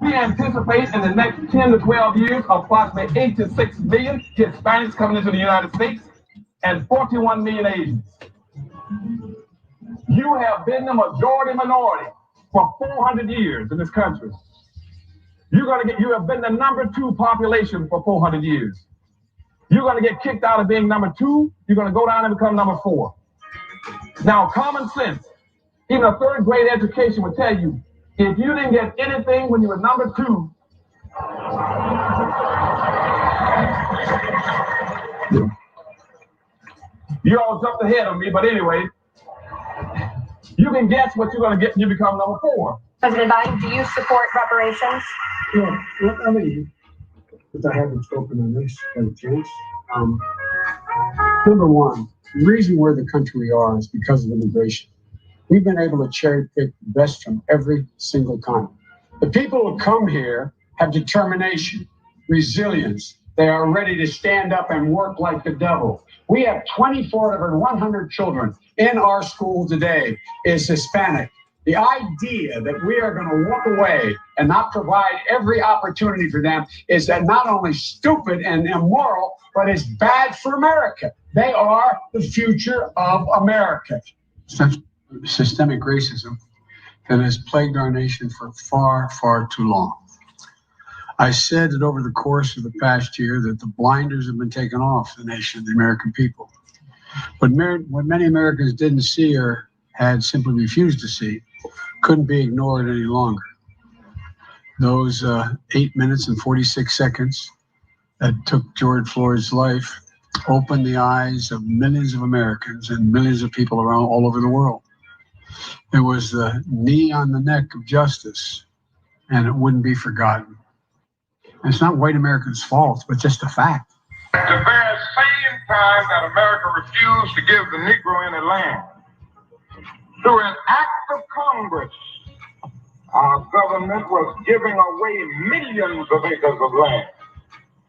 We anticipate in the next 10 to 12 years approximately 8 to 6 million Hispanics coming into the United States and 41 million Asians. You have been the majority minority for 400 years in this country. You have been the number 2 population for 400 years. You're going to get kicked out of being number 2. You're going to go down and become number 4. Now, common sense, even a third grade education would tell you, if you didn't get anything when you were number 2, you all jumped ahead of me, but anyway, you can guess what you're going to get when you become number 4. President Biden, do you support reparations? Yeah, I mean, because I haven't spoken on this by chance. Number one, the reason we're the country we are is because of immigration. We've been able to cherry pick the best from every single continent. The people who come here have determination, resilience. They are ready to stand up and work like the devil. We have 24 out of 100 children in our school today is Hispanic. The idea that we are going to walk away and not provide every opportunity for them is that not only stupid and immoral, but it's bad for America. They are the future of America. Such systemic racism that has plagued our nation for far, far too long. I said that over the course of the past year that the blinders have been taken off the nation, the American people. But what many Americans didn't see or had simply refused to see couldn't be ignored any longer. Those 8 minutes and 46 seconds that took George Floyd's life opened the eyes of millions of Americans and millions of people around all over the world. It was the knee on the neck of justice, and it wouldn't be forgotten. And it's not white Americans' fault, but just a fact. The very same time that America refused to give the Negro any land, through an act of Congress, our government was giving away millions of acres of land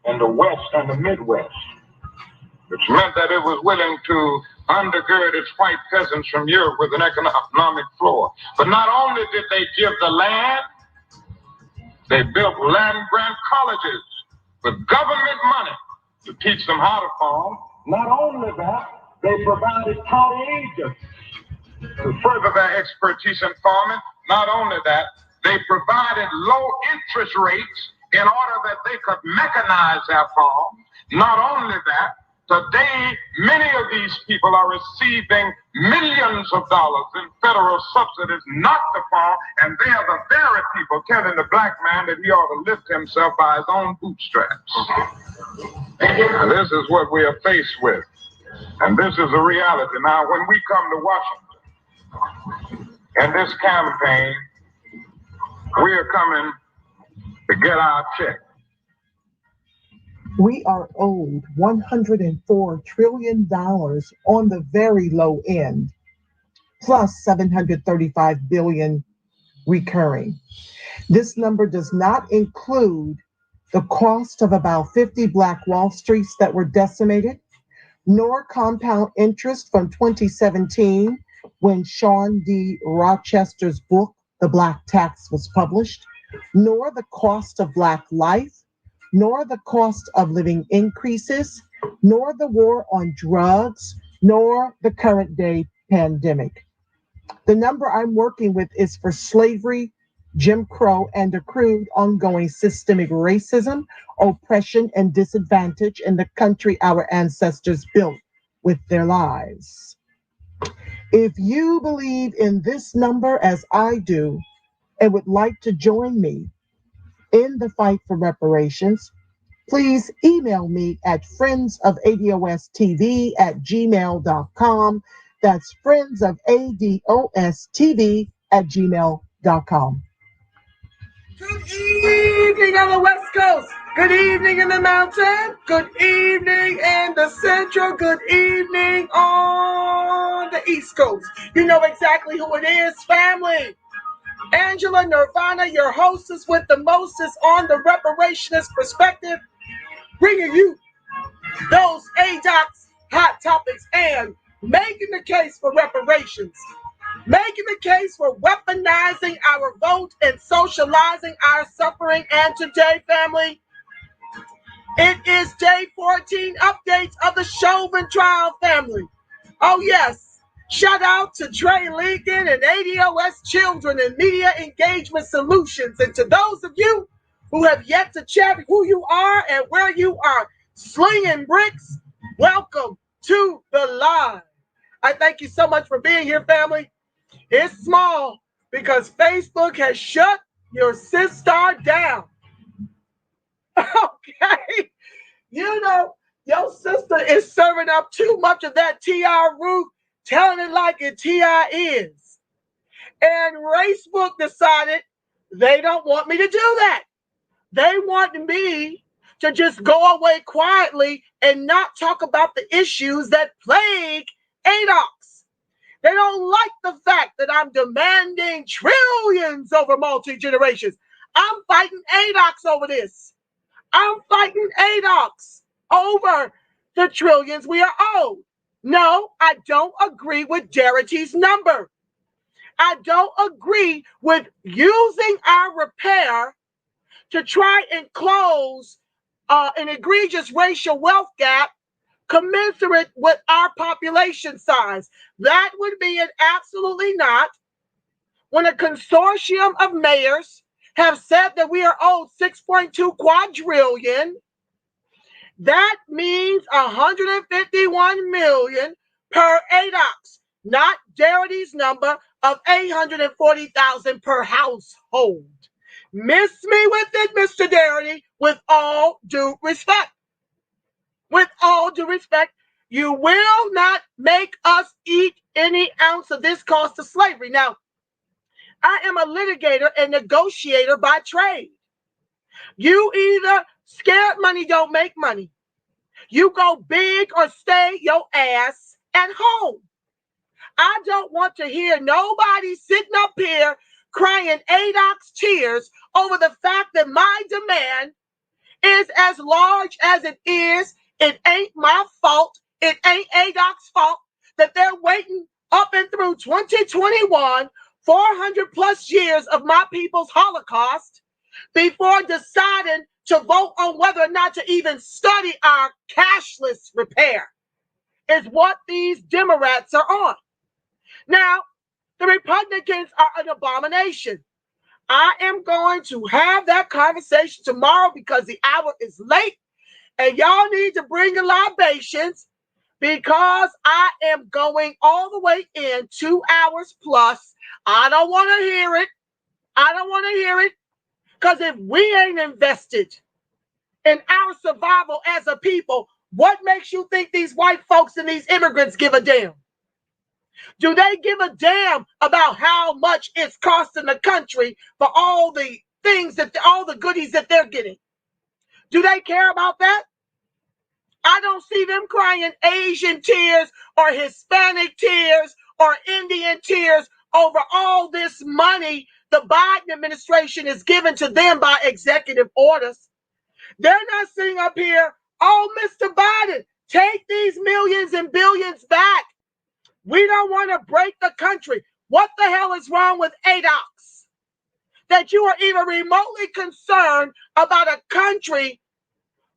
in the West and the Midwest, which meant that it was willing to undergird its white peasants from Europe with an economic floor. But not only did they give the land, they built land-grant colleges with government money to teach them how to farm. Not only that, they provided county agents to further their expertise in farming. Not only that, they provided low interest rates in order that they could mechanize their farm. Not only that, today, many of these people are receiving millions of dollars in federal subsidies not to farm, and they are the very people telling the black man that he ought to lift himself by his own bootstraps. Now, this is what we are faced with, and this is a reality. Now, when we come to Washington in this campaign, we are coming to get our check. We are owed $104 trillion on the very low end, plus $735 billion recurring. This number does not include the cost of about 50 Black Wall Streets that were decimated, nor compound interest from 2017 when Sean D. Rochester's book, The Black Tax, was published, nor the cost of Black life, nor the cost of living increases, nor the war on drugs, nor the current day pandemic. The number I'm working with is for slavery, Jim Crow, and accrued ongoing systemic racism, oppression, and disadvantage in the country our ancestors built with their lives. If you believe in this number as I do and would like to join me in the fight for reparations, please email me at friendsofadostv@gmail.com. That's friendsofadostv@gmail.com. Good evening on the West Coast. Good evening in the mountain. Good evening in the central. Good evening on the East Coast. You know exactly who it is, family. Angela Nirvana, your hostess with the mostest on the reparationist perspective, bringing you those ADOC's hot topics and making the case for reparations. making the case for weaponizing our vote and socializing our suffering. And today, family, it is day 14 updates of the Chauvin trial, family. Oh, yes. Shout out to Trey Lincoln and ADOS Children and Media Engagement Solutions. And to those of you who have yet to chat who you are and where you are slinging bricks, welcome to the live. I thank you so much for being here, family. It's small because Facebook has shut your sister down. Okay? You know, your sister is serving up too much of that T.R. Root, telling it like it T.I. is. And Facebook decided they don't want me to do that. They want me to just go away quietly and not talk about the issues that plague ADOX. They don't like the fact that I'm demanding trillions over multi-generations. I'm fighting ADOX over this. I'm fighting ADOX over the trillions we are owed. No, I don't agree with Darity's number. I don't agree with using our repair to try and close an egregious racial wealth gap commensurate with our population size. That would be an absolutely not. When a consortium of mayors have said that we are owed 6.2 quadrillion, that means 151 million per ADOX, not Darity's number of 840,000 per household. Miss me with it, Mr. Darity, with all due respect. With all due respect, you will not make us eat any ounce of this cost of slavery. Now, I am a litigator and negotiator by trade. You either scared money don't make money. You go big or stay your ass at home. I don't want to hear nobody sitting up here crying ADOX tears over the fact that my demand is as large as it is. It ain't my fault. It ain't ADOX's fault that they're waiting up and through 2021, 400 plus years of my people's Holocaust before deciding to vote on whether or not to even study our cashless repair is what these Democrats are on. Now, the Republicans are an abomination. I am going to have that conversation tomorrow because the hour is late and y'all need to bring your libations because I am going all the way in 2 hours plus. I don't want to hear it. I don't want to hear it because if we ain't invested in our survival as a people, what makes you think these white folks and these immigrants give a damn? Do they give a damn about how much it's costing the country for all the things that, all the goodies that they're getting? Do they care about that? I don't see them crying Asian tears or Hispanic tears or Indian tears over all this money the Biden administration is giving to them by executive orders. They're not sitting up here, oh, Mr. Biden, take these millions and billions back. We don't want to break the country. What the hell is wrong with ADOX? That you are even remotely concerned about a country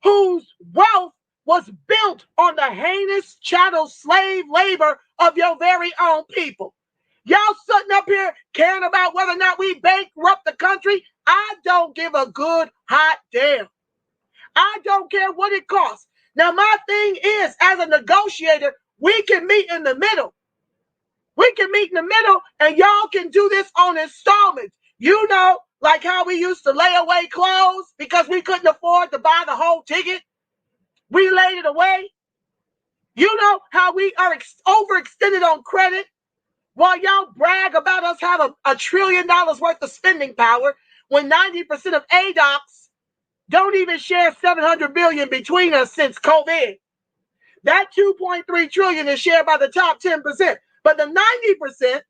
whose wealth was built on the heinous chattel slave labor of your very own people. Y'all sitting up here caring about whether or not we bankrupt the country. I don't give a good hot damn. I don't care what it costs. Now, my thing is, as a negotiator, we can meet in the middle. We can meet in the middle and y'all can do this on installments. You know, like how we used to lay away clothes because we couldn't afford to buy the whole ticket. We laid it away. You know how we are overextended on credit while y'all brag about us having $1 trillion worth of spending power when 90% of ADOX don't even share $700 billion between us since COVID. That 2.3 trillion is shared by the top 10%. But the 90%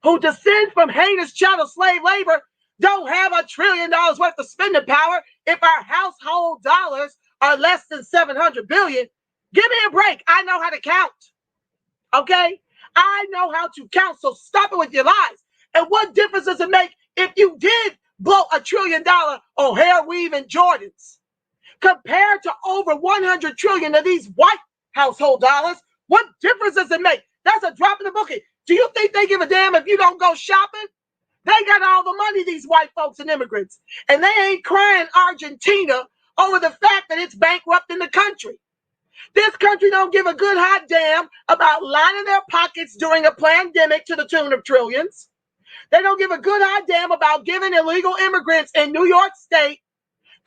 who descend from heinous chattel slave labor don't have $1 trillion worth of spending power if our household dollars are less than 700 billion. Give me a break. I know how to count. Okay? I know how to count, so stop it with your lies. And what difference does it make if you did blow $1 trillion on hair weave and Jordans compared to over 100 trillion of these white household dollars? What difference does it make? That's a drop in the bucket. Do you think they give a damn if you don't go shopping? They got all the money, these white folks and immigrants, and they ain't crying Argentina over the fact that it's bankrupting the country. This country don't give a good hot damn about lining their pockets during a pandemic to the tune of trillions. They don't give a good hot damn about giving illegal immigrants in New York State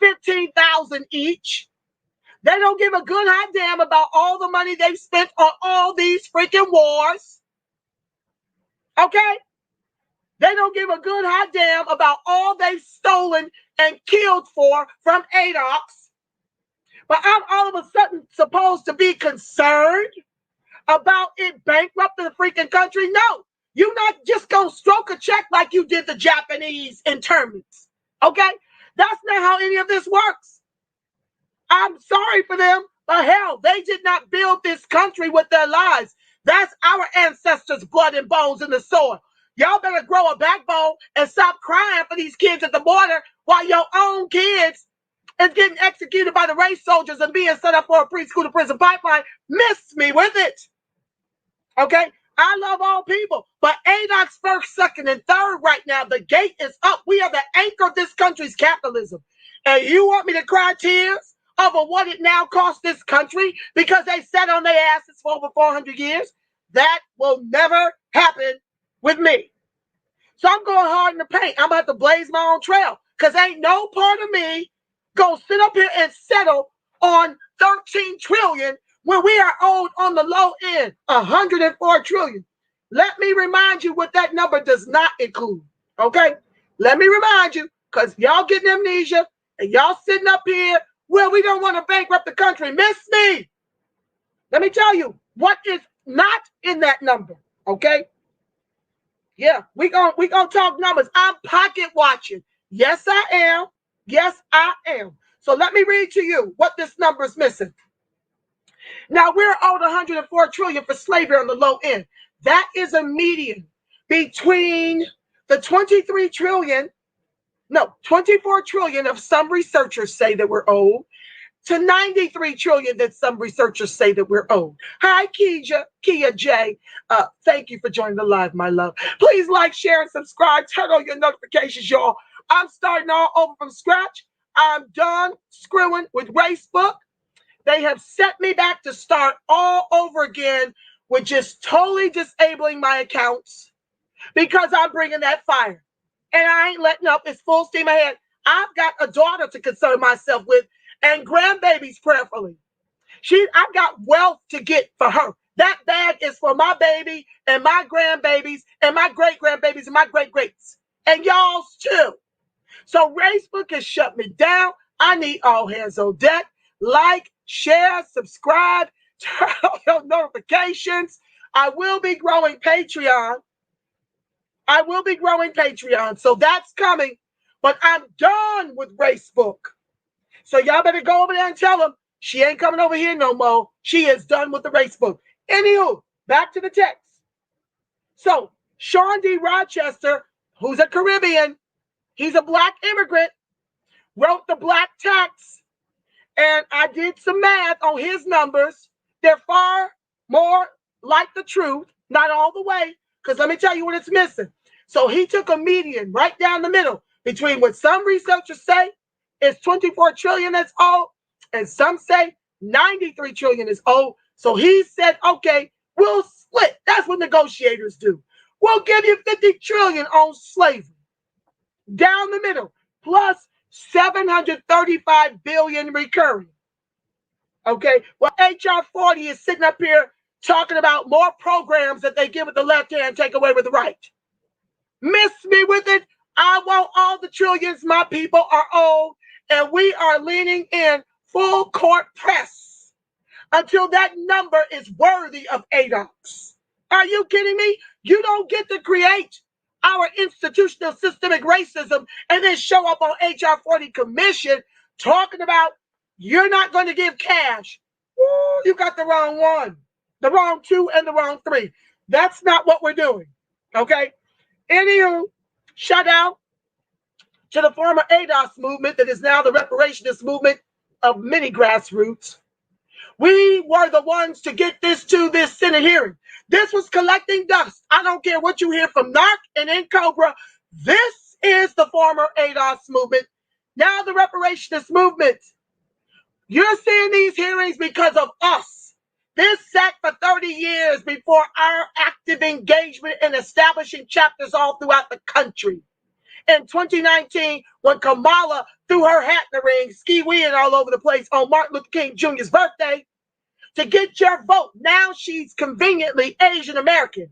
$15,000 each. They don't give a good hot damn about all the money they've spent on all these freaking wars. Okay? They don't give a good hot damn about all they've stolen and killed from ADOX. But I'm all of a sudden supposed to be concerned about it bankrupting the freaking country? No. You're not just going to stroke a check like you did the Japanese internments. Okay? That's not how any of this works. I'm sorry for them, but hell, they did not build this country with their lives. That's our ancestors' blood and bones in the soil. Y'all better grow a backbone and stop crying for these kids at the border while your own kids is getting executed by the race soldiers and being set up for a preschool to prison pipeline. Miss me with it. Okay? I love all people, but ADOC's first, second, and third right now, the gate is up. We are the anchor of this country's capitalism. And you want me to cry tears over what it now costs this country because they sat on their asses for over 400 years? That will never happen with me. So I'm going hard in the paint. I'm about to blaze my own trail because ain't no part of me gonna sit up here and settle on 13 trillion when we are owed on the low end 104 trillion. Let me remind you what that number does not include. Okay? Let me remind you, because y'all getting amnesia and y'all sitting up here, well, we don't want to bankrupt the country. Miss me. Let me tell you what is not in that number. Okay? Yeah, we gonna talk numbers. I'm pocket watching. Yes, I am. Yes, I am. So let me read to you what this number is missing. Now, we're owed 104 trillion for slavery on the low end. That is a median between the 24 trillion of some researchers say that we're owed to 93 trillion that some researchers say that we're owed. Hi, Kia J. Thank you for joining the live, my love. Please like, share, and subscribe. Turn on your notifications, y'all. I'm starting all over from scratch. I'm done screwing with Facebook. They have set me back to start all over again with just totally disabling my accounts because I'm bringing that fire. And I ain't letting up. It's full steam ahead. I've got a daughter to concern myself with and grandbabies prayerfully. I've got wealth to get for her. That bag is for my baby and my grandbabies and my great-grandbabies and my great-greats. And y'all's too. So Facebook has shut me down. I need all hands on deck. Like, share, subscribe, turn on your notifications. I will be growing Patreon. So that's coming. But I'm done with Facebook. So y'all better go over there and tell them she ain't coming over here no more. She is done with the Facebook. Anywho, back to the text. So Sean D. Rochester, who's a Caribbean, he's a black immigrant, wrote the black tax. And I did some math on his numbers. They're far more like the truth, not all the way, because let me tell you what it's missing. So he took a median right down the middle between what some researchers say is 24 trillion that's owed, and some say 93 trillion is owed. So he said, okay, we'll split. That's what negotiators do. We'll give you 50 trillion on slavery. Down the middle, plus 735 billion recurring. Okay, well, HR 40 is sitting up here talking about more programs that they give with the left hand, take away with the right. Miss me with it. I want all the trillions my people are owed, and we are leaning in full court press until that number is worthy of ADOX. Are you kidding me? You don't get to create our institutional systemic racism and then show up on HR 40 commission talking about you're not going to give cash. Woo, you got the wrong one, the wrong two, and the wrong three. That's not what we're doing. Okay. Anywho, shout out to the former ADOS movement that is now the reparationist movement of many grassroots. We were the ones to get this to this Senate hearing. This was collecting dust. I don't care what you hear from NARC and NCOBRA. This is the former ADOS movement, now the reparationist movement. You're seeing these hearings because of us. This sat for 30 years before our active engagement in establishing chapters all throughout the country. In 2019, when Kamala threw her hat in the ring, ski-weeing all over the place on Martin Luther King Jr.'s birthday, to get your vote. Now she's conveniently Asian American.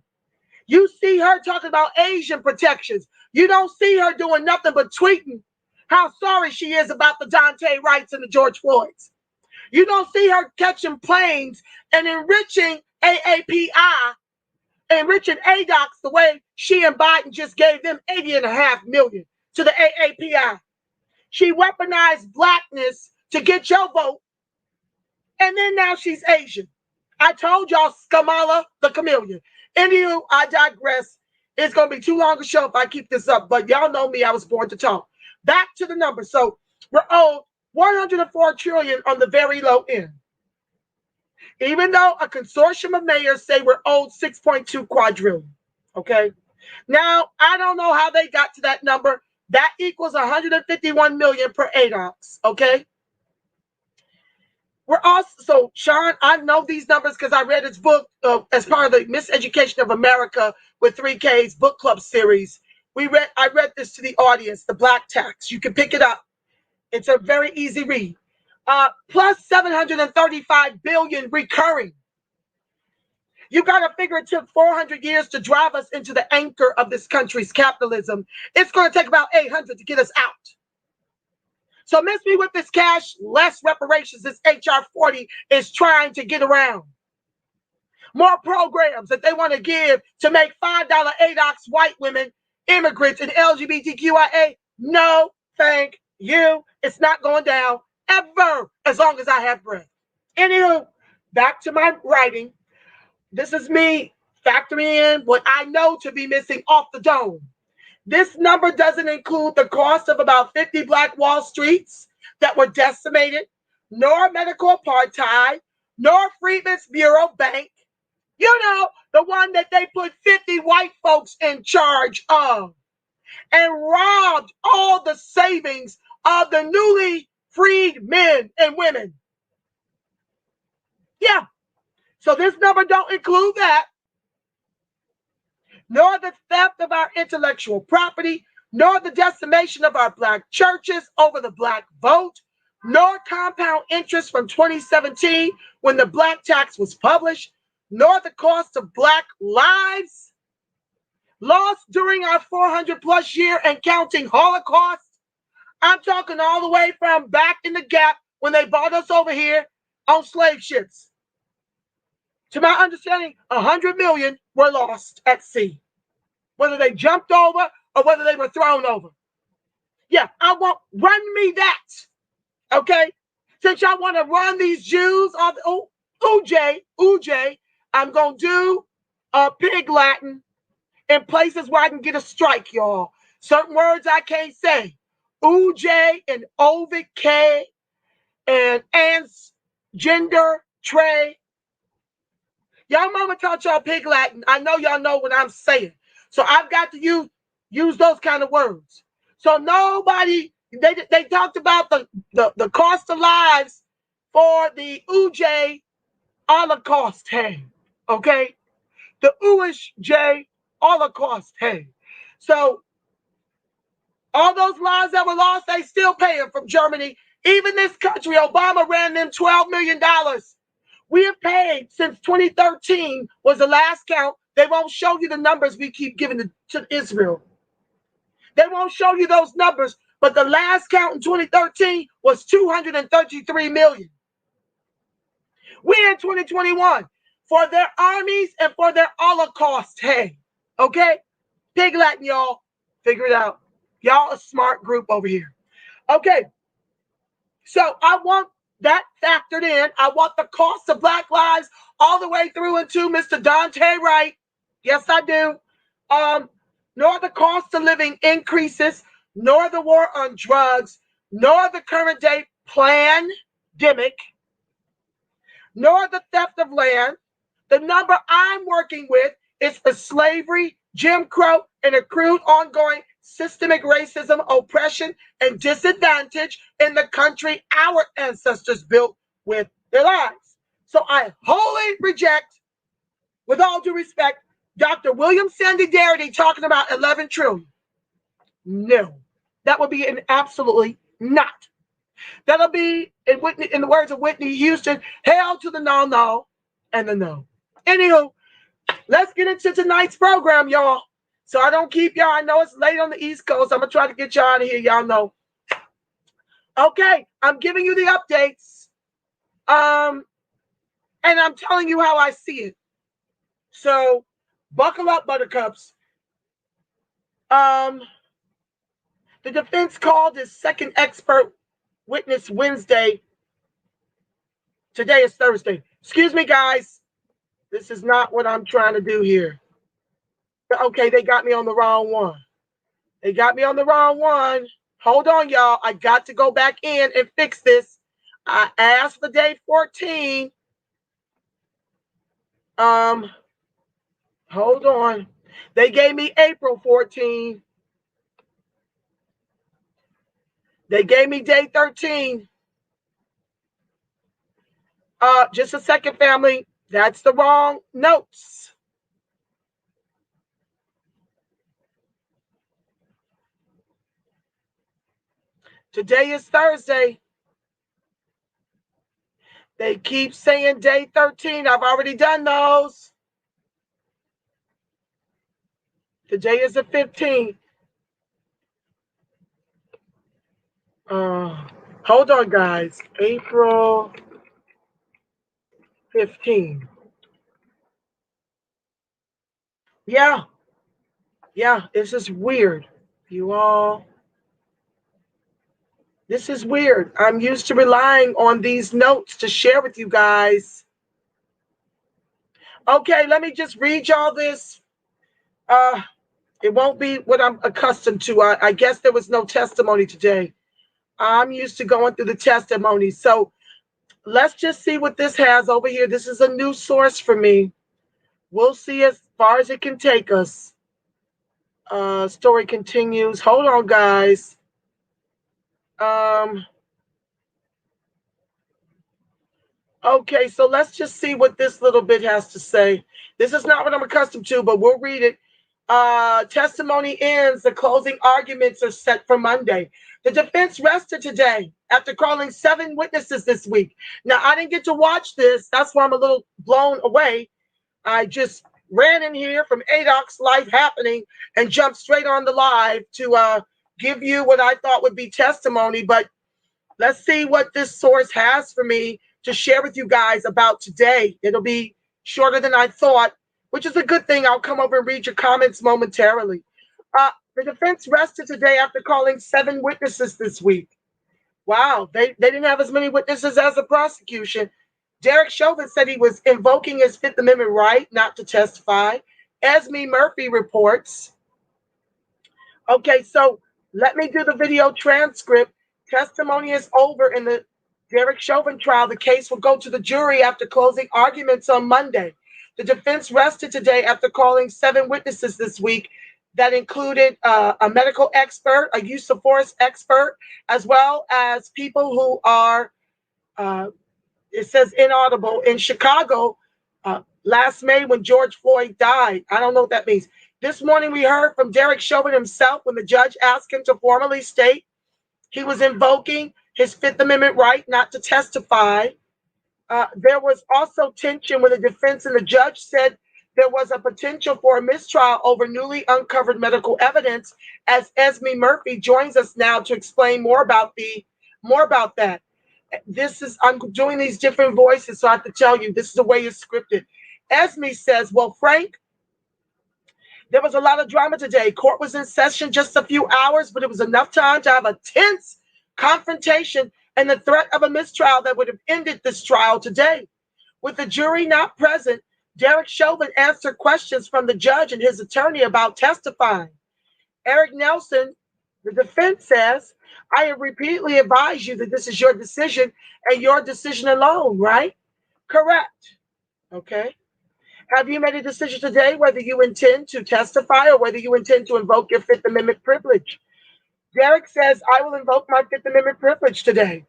You see her talking about Asian protections. You don't see her doing nothing but tweeting how sorry she is about the Daunte Wrights and the George Floyds. You don't see her catching planes and enriching AAPI, enriching ADOCs the way she and Biden just gave them $80.5 million to the AAPI. She weaponized blackness to get your vote, and then now she's Asian. I told y'all, Kamala the chameleon. Anywho, I digress. It's going to be too long a show if I keep this up, but y'all know me, I was born to talk. Back to the numbers. So we're owed $104 trillion on the very low end. Even though a consortium of mayors say we're owed $6.2 quadrillion. Okay. Now, I don't know how they got to that number. That equals $151 million per ADOCs. Okay. We're also, so Sean, I know these numbers because I read his book as part of the Miseducation of America with 3K's book club series. I read this to the audience, the Black Tax. You can pick it up. It's a very easy read. Plus $735 billion recurring. You got to figure it took 400 years to drive us into the anchor of this country's capitalism. It's going to take about 800 to get us out. So miss me with this cash, less reparations. This HR 40 is trying to get around. More programs that they want to give to make $5 ADOCs white women, immigrants, and LGBTQIA. No, thank you. It's not going down ever as long as I have breath. Anywho, back to my writing. This is me factoring in what I know to be missing off the dome. This number doesn't include the cost of about 50 Black Wall Streets that were decimated, nor medical apartheid, nor Freedmen's Bureau Bank. You know, the one that they put 50 white folks in charge of and robbed all the savings of the newly freed men and women. Yeah. So this number don't include that. Nor the theft of our intellectual property, nor the decimation of our Black churches over the Black vote, nor compound interest from 2017 when the Black tax was published, nor the cost of Black lives lost during our 400 plus year and counting Holocaust. I'm talking all the way from back in the Gap when they brought us over here on slave ships. To my understanding, 100 million were lost at sea, whether they jumped over or whether they were thrown over. Yeah, run me that. Okay? Since y'all want to run these Jews off, Uj, I'm going to do pig Latin in places where I can get a strike, y'all. Certain words I can't say. Uj and Ovid K and ans, gender, tray. Y'all mama taught y'all pig Latin. I know y'all know what I'm saying. So I've got to use those kind of words. So nobody, they talked about the cost of lives for the Uj Holocaust, hey, okay? The Uj Holocaust, hey. So all those lives that were lost, they still paying from Germany. Even this country, Obama ran them $12 million. We have paid since 2013 was the last count. They won't show you the numbers we keep giving to Israel. They won't show you those numbers, but the last count in 2013 was 233 million. We're in 2021 for their armies and for their Holocaust. Hey, okay? Pig Latin, y'all. Figure it out. Y'all a smart group over here. Okay. So I want that factored in. I want the cost of Black lives all the way through into Mr. Daunte Wright. Yes, I do. Nor the cost of living increases, nor the war on drugs, nor the current day pandemic, nor the theft of land. The number I'm working with is for slavery, Jim Crow, and accrued ongoing systemic racism, oppression, and disadvantage in the country our ancestors built with their lives. So I wholly reject, with all due respect, Dr. William Sandy Darity talking about 11 trillion. No, that would be an absolutely not. That'll be, in the words of Whitney Houston, hell to the no and the no. Anywho, let's get into tonight's program, y'all. So I don't keep y'all. I know it's late on the East Coast. I'm going to try to get y'all out of here. Y'all know. Okay, I'm giving you the updates. And I'm telling you how I see it. So buckle up, buttercups. The defense called his second expert witness Wednesday. Today is Thursday. Excuse me, guys. This is not what I'm trying to do here. Okay, they got me on the wrong one. They got me on the wrong one. Hold on, y'all. I got to go back in and fix this. I asked for day 14. Hold on. They gave me April 14. They gave me day 13. Just a second, family. That's the wrong notes. Today is Thursday. They keep saying day 13. I've already done those. Today is the 15th. Hold on, guys. April 15. Yeah, this is weird. You all, this is weird. I'm used to relying on these notes to share with you guys. Okay, let me just read y'all this. It won't be what I'm accustomed to. I guess there was no testimony today. I'm used to going through the testimony. So let's just see what this has over here. This is a new source for me. We'll see as far as it can take us. Story continues. Hold on, guys. Okay, so let's just see what this little bit has to say. This is not what I'm accustomed to, but we'll read it. Testimony ends. The closing arguments are set for Monday. The defense rested today after calling 7 witnesses this week. Now, I didn't get to watch this. That's why I'm a little blown away. I just ran in here from ADOC's Life Happening and jumped straight on the live to give you what I thought would be testimony. But let's see what this source has for me to share with you guys about today. It'll be shorter than I thought, which is a good thing. I'll come over and read your comments momentarily. The defense rested today after calling 7 witnesses this week. Wow, they didn't have as many witnesses as the prosecution. Derek Chauvin said he was invoking his Fifth Amendment right not to testify. Esme Murphy reports. Okay, so let me do the video transcript. Testimony is over in the Derek Chauvin trial. The case will go to the jury after closing arguments on Monday. The defense rested today after calling 7 witnesses this week that included a medical expert, a use of force expert, as well as people who are, it says inaudible, in Chicago last May when George Floyd died. I don't know what that means. This morning we heard from Derek Chauvin himself when the judge asked him to formally state he was invoking his Fifth Amendment right not to testify. There was also tension when the defense and the judge said there was a potential for a mistrial over newly uncovered medical evidence, as Esme Murphy joins us now to explain more about that. I'm doing these different voices, so I have to tell you, this is the way it's scripted. Esme says, well, Frank, there was a lot of drama today. Court was in session just a few hours, but it was enough time to have a tense confrontation and the threat of a mistrial that would have ended this trial today. With the jury not present, Derek Chauvin answered questions from the judge and his attorney about testifying. Eric Nelson, the defense says, I have repeatedly advised you that this is your decision and your decision alone, right? Correct. Okay. Have you made a decision today whether you intend to testify or whether you intend to invoke your Fifth Amendment privilege? Derek says, I will invoke my Fifth Amendment privilege today.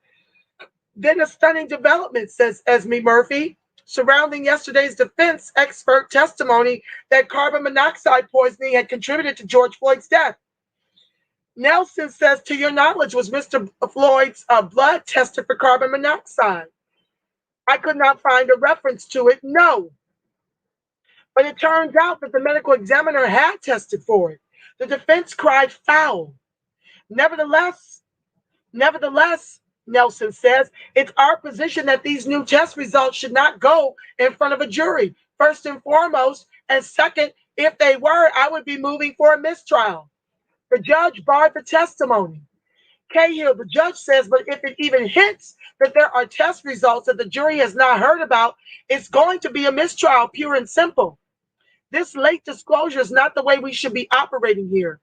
Then a stunning development, says Esme Murphy, surrounding yesterday's defense expert testimony that carbon monoxide poisoning had contributed to George Floyd's death. Nelson says, to your knowledge, was Mr. Floyd's blood tested for carbon monoxide? I could not find a reference to it, no. But it turns out that the medical examiner had tested for it. The defense cried foul. Nevertheless, Nelson says, it's our position that these new test results should not go in front of a jury, first and foremost. And second, if they were, I would be moving for a mistrial. The judge barred the testimony. Cahill, the judge says, but if it even hints that there are test results that the jury has not heard about, it's going to be a mistrial, pure and simple. This late disclosure is not the way we should be operating here.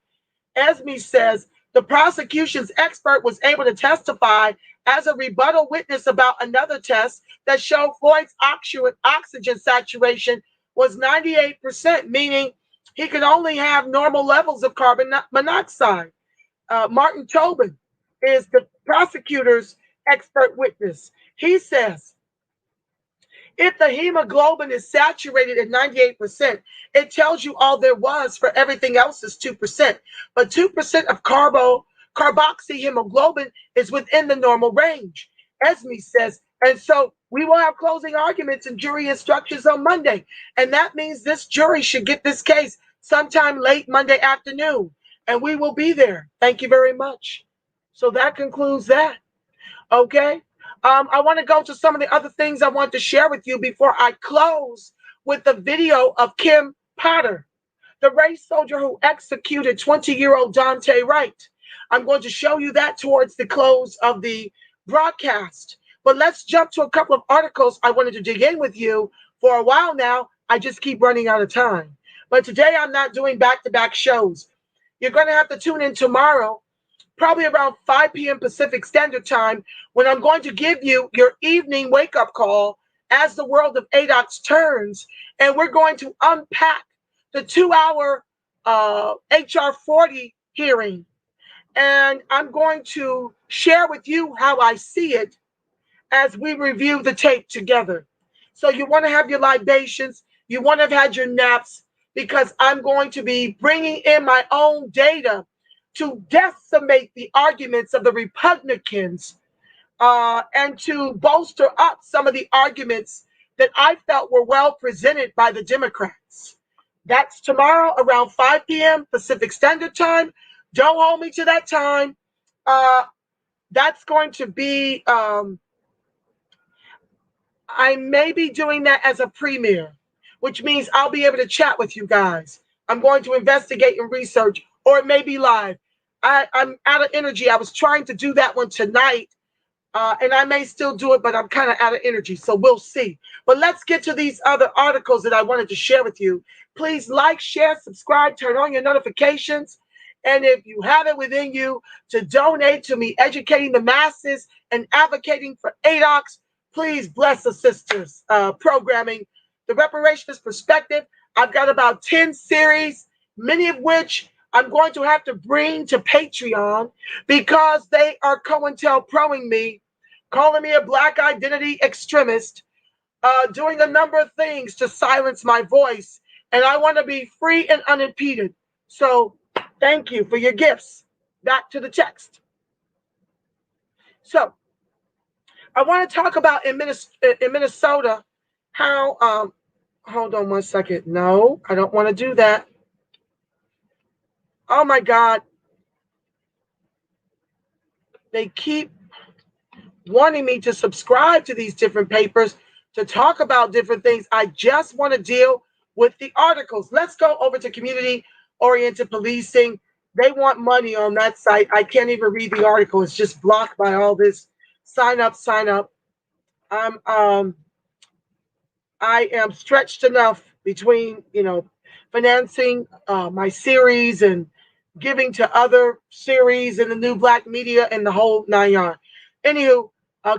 Esme says, the prosecution's expert was able to testify as a rebuttal witness about another test that showed Floyd's oxygen saturation was 98%, meaning he could only have normal levels of carbon monoxide. Martin Tobin is the prosecutor's expert witness. He says, if the hemoglobin is saturated at 98%, it tells you all there was for everything else is 2%. But 2% of carboxyhemoglobin is within the normal range. Esme says, and so we will have closing arguments and jury instructions on Monday. And that means this jury should get this case sometime late Monday afternoon. And we will be there. Thank you very much. So that concludes that. Okay. I want to go to some of the other things I want to share with you before I close with the video of Kim Potter, the race soldier who executed 20-year-old Daunte Wright. I'm going to show you that towards the close of the broadcast. But let's jump to a couple of articles I wanted to dig in with you for a while now. I just keep running out of time. But today I'm not doing back-to-back shows. You're going to have to tune in tomorrow, probably around 5 p.m. Pacific Standard Time, when I'm going to give you your evening wake-up call as the world of ADOX turns, and we're going to unpack the 2-hour HR 40 hearing. And I'm going to share with you how I see it as we review the tape together. So you want to have your libations, you want to have had your naps, because I'm going to be bringing in my own data to decimate the arguments of the Republicans and to bolster up some of the arguments that I felt were well presented by the Democrats. That's tomorrow around 5 p.m. Pacific Standard Time. Don't hold me to that time. That's going to be, I may be doing that as a premiere, which means I'll be able to chat with you guys. I'm going to investigate and research, or it may be live. I'm out of energy. I was trying to do that one tonight, and I may still do it, but I'm kind of out of energy, so we'll see. But let's get to these other articles that I wanted to share with you. Please like, share, subscribe, turn on your notifications. And if you have it within you to donate to me educating the masses and advocating for ADOX, please bless the sisters programming. The Reparations Perspective, I've got about 10 series, many of which I'm going to have to bring to Patreon because they are COINTELPROing me, calling me a black identity extremist, doing a number of things to silence my voice. And I want to be free and unimpeded. So thank you for your gifts. Back to the text. So I want to talk about in Minnesota how, hold on one second. No, I don't want to do that. Oh my God. They keep wanting me to subscribe to these different papers to talk about different things. I just want to deal with the articles. Let's go over to community-oriented policing. They want money on that site. I can't even read the article. It's just blocked by all this sign up. I am stretched enough between, financing my series and giving to other series and the new black media and the whole 9 yards. Anywho,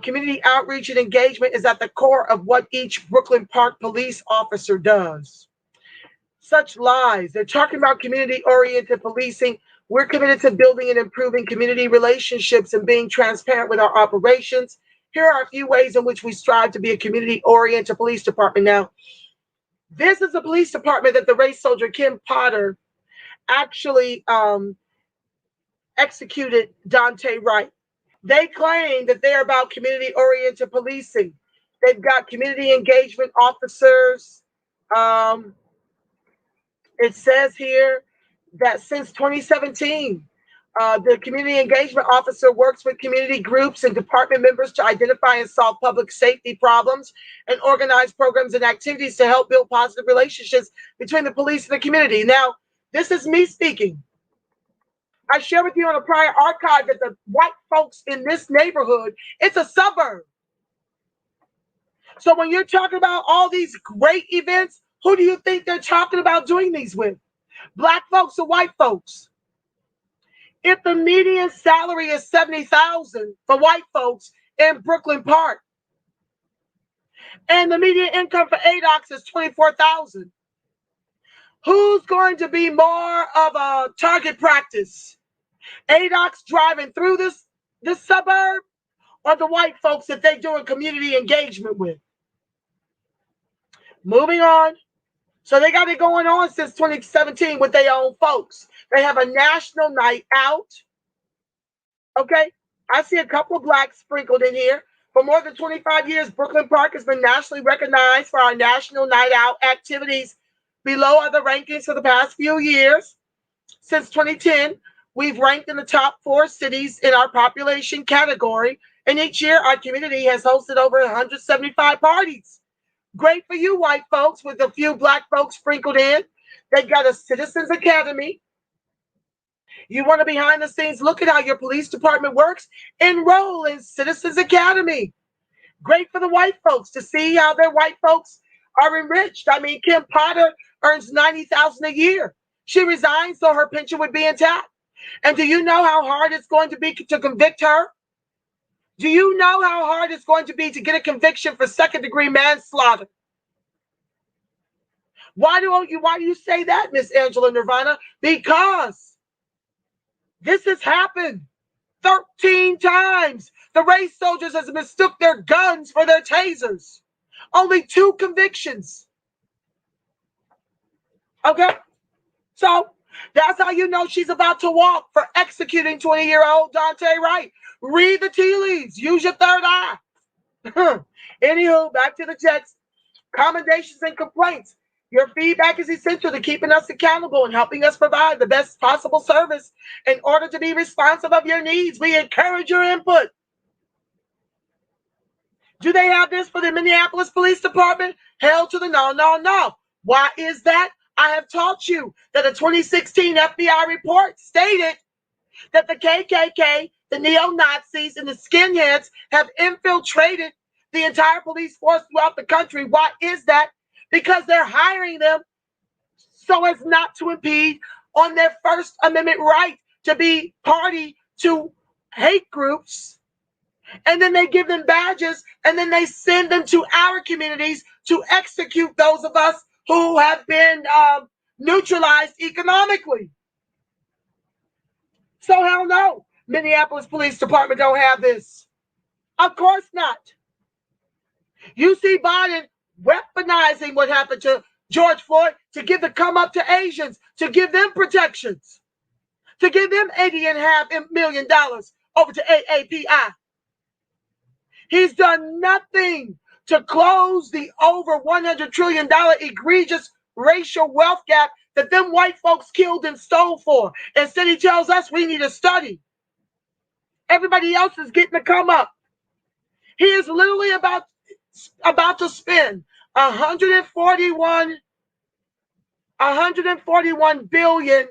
community outreach and engagement is at the core of what each Brooklyn Park police officer does. Such lies. They're talking about community-oriented policing. We're committed to building and improving community relationships and being transparent with our operations. Here are a few ways in which we strive to be a community-oriented police department. Now, this is a police department that the race soldier Kim Potter actually executed Daunte Wright. They claim that they're about community-oriented policing. They've got community engagement officers. It says here that since 2017, the community engagement officer works with community groups and department members to identify and solve public safety problems and organize programs and activities to help build positive relationships between the police and the community. Now, this is me speaking. I shared with you on a prior archive that the white folks in this neighborhood, it's a suburb. So when you're talking about all these great events, who do you think they're talking about doing these with? Black folks or white folks? If the median salary is $70,000 for white folks in Brooklyn Park, and the median income for ADOX is $24,000, who's going to be more of a target practice? ADOX driving through this suburb, or the white folks that they're doing community engagement with? Moving on. So they got it going on since 2017 with their own folks. They have a national night out. Okay, I see a couple of blacks sprinkled in here. For more than 25 years, Brooklyn Park has been nationally recognized for our national night out activities. Below are the rankings for the past few years. Since 2010, we've ranked in the top 4 cities in our population category. And each year, our community has hosted over 175 parties. Great for you, white folks, with a few black folks sprinkled in. They've got a Citizens Academy. You want a behind the scenes look at how your police department works? Enroll in Citizens Academy. Great for the white folks to see how their white folks are enriched. I mean, Kim Potter earns $90,000 a year. She resigned so her pension would be intact. And do you know how hard it's going to be to convict her? Do you know how hard it's going to be to get a conviction for second-degree manslaughter? Why do you say that, Miss Angela Nirvana? Because this has happened 13 times. The race soldiers has mistook their guns for their tasers. Only 2 convictions. Okay? So that's how you know she's about to walk for executing 20-year-old Daunte Wright. Read the tea leaves. Use your third eye. Anywho, back to the text. Commendations and complaints. Your feedback is essential to keeping us accountable and helping us provide the best possible service. In order to be responsive of your needs, we encourage your input. Do they have this for the Minneapolis Police Department? Hell to the no, no, no. Why is that? I have taught you that a 2016 FBI report stated that the KKK, the neo-Nazis, and the skinheads have infiltrated the entire police force throughout the country. Why is that? Because they're hiring them so as not to impede on their First Amendment right to be party to hate groups. And then they give them badges, and then they send them to our communities to execute those of us who have been neutralized economically. So hell no, Minneapolis Police Department don't have this. Of course not. You see Biden weaponizing what happened to George Floyd to give the come up to Asians, to give them protections, to give them $80.5 million over to AAPI. He's done nothing to close the over $100 trillion egregious racial wealth gap that them white folks killed and stole for. Instead, he tells us we need to study. Everybody else is getting to come up. He is literally about to spend 141 billion.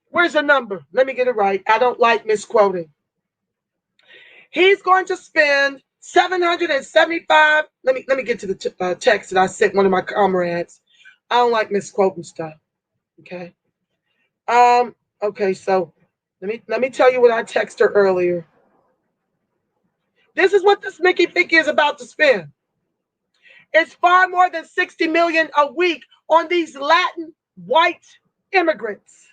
Where's the number? Let me get it right. I don't like misquoting. He's going to spend 775. Let me get to the text that I sent one of my comrades. I don't like misquoting stuff. Okay. Okay. So let me tell you what I texted her earlier. This is what this Mickey Picky is about to spend. It's far more than 60 million a week on these Latin white immigrants.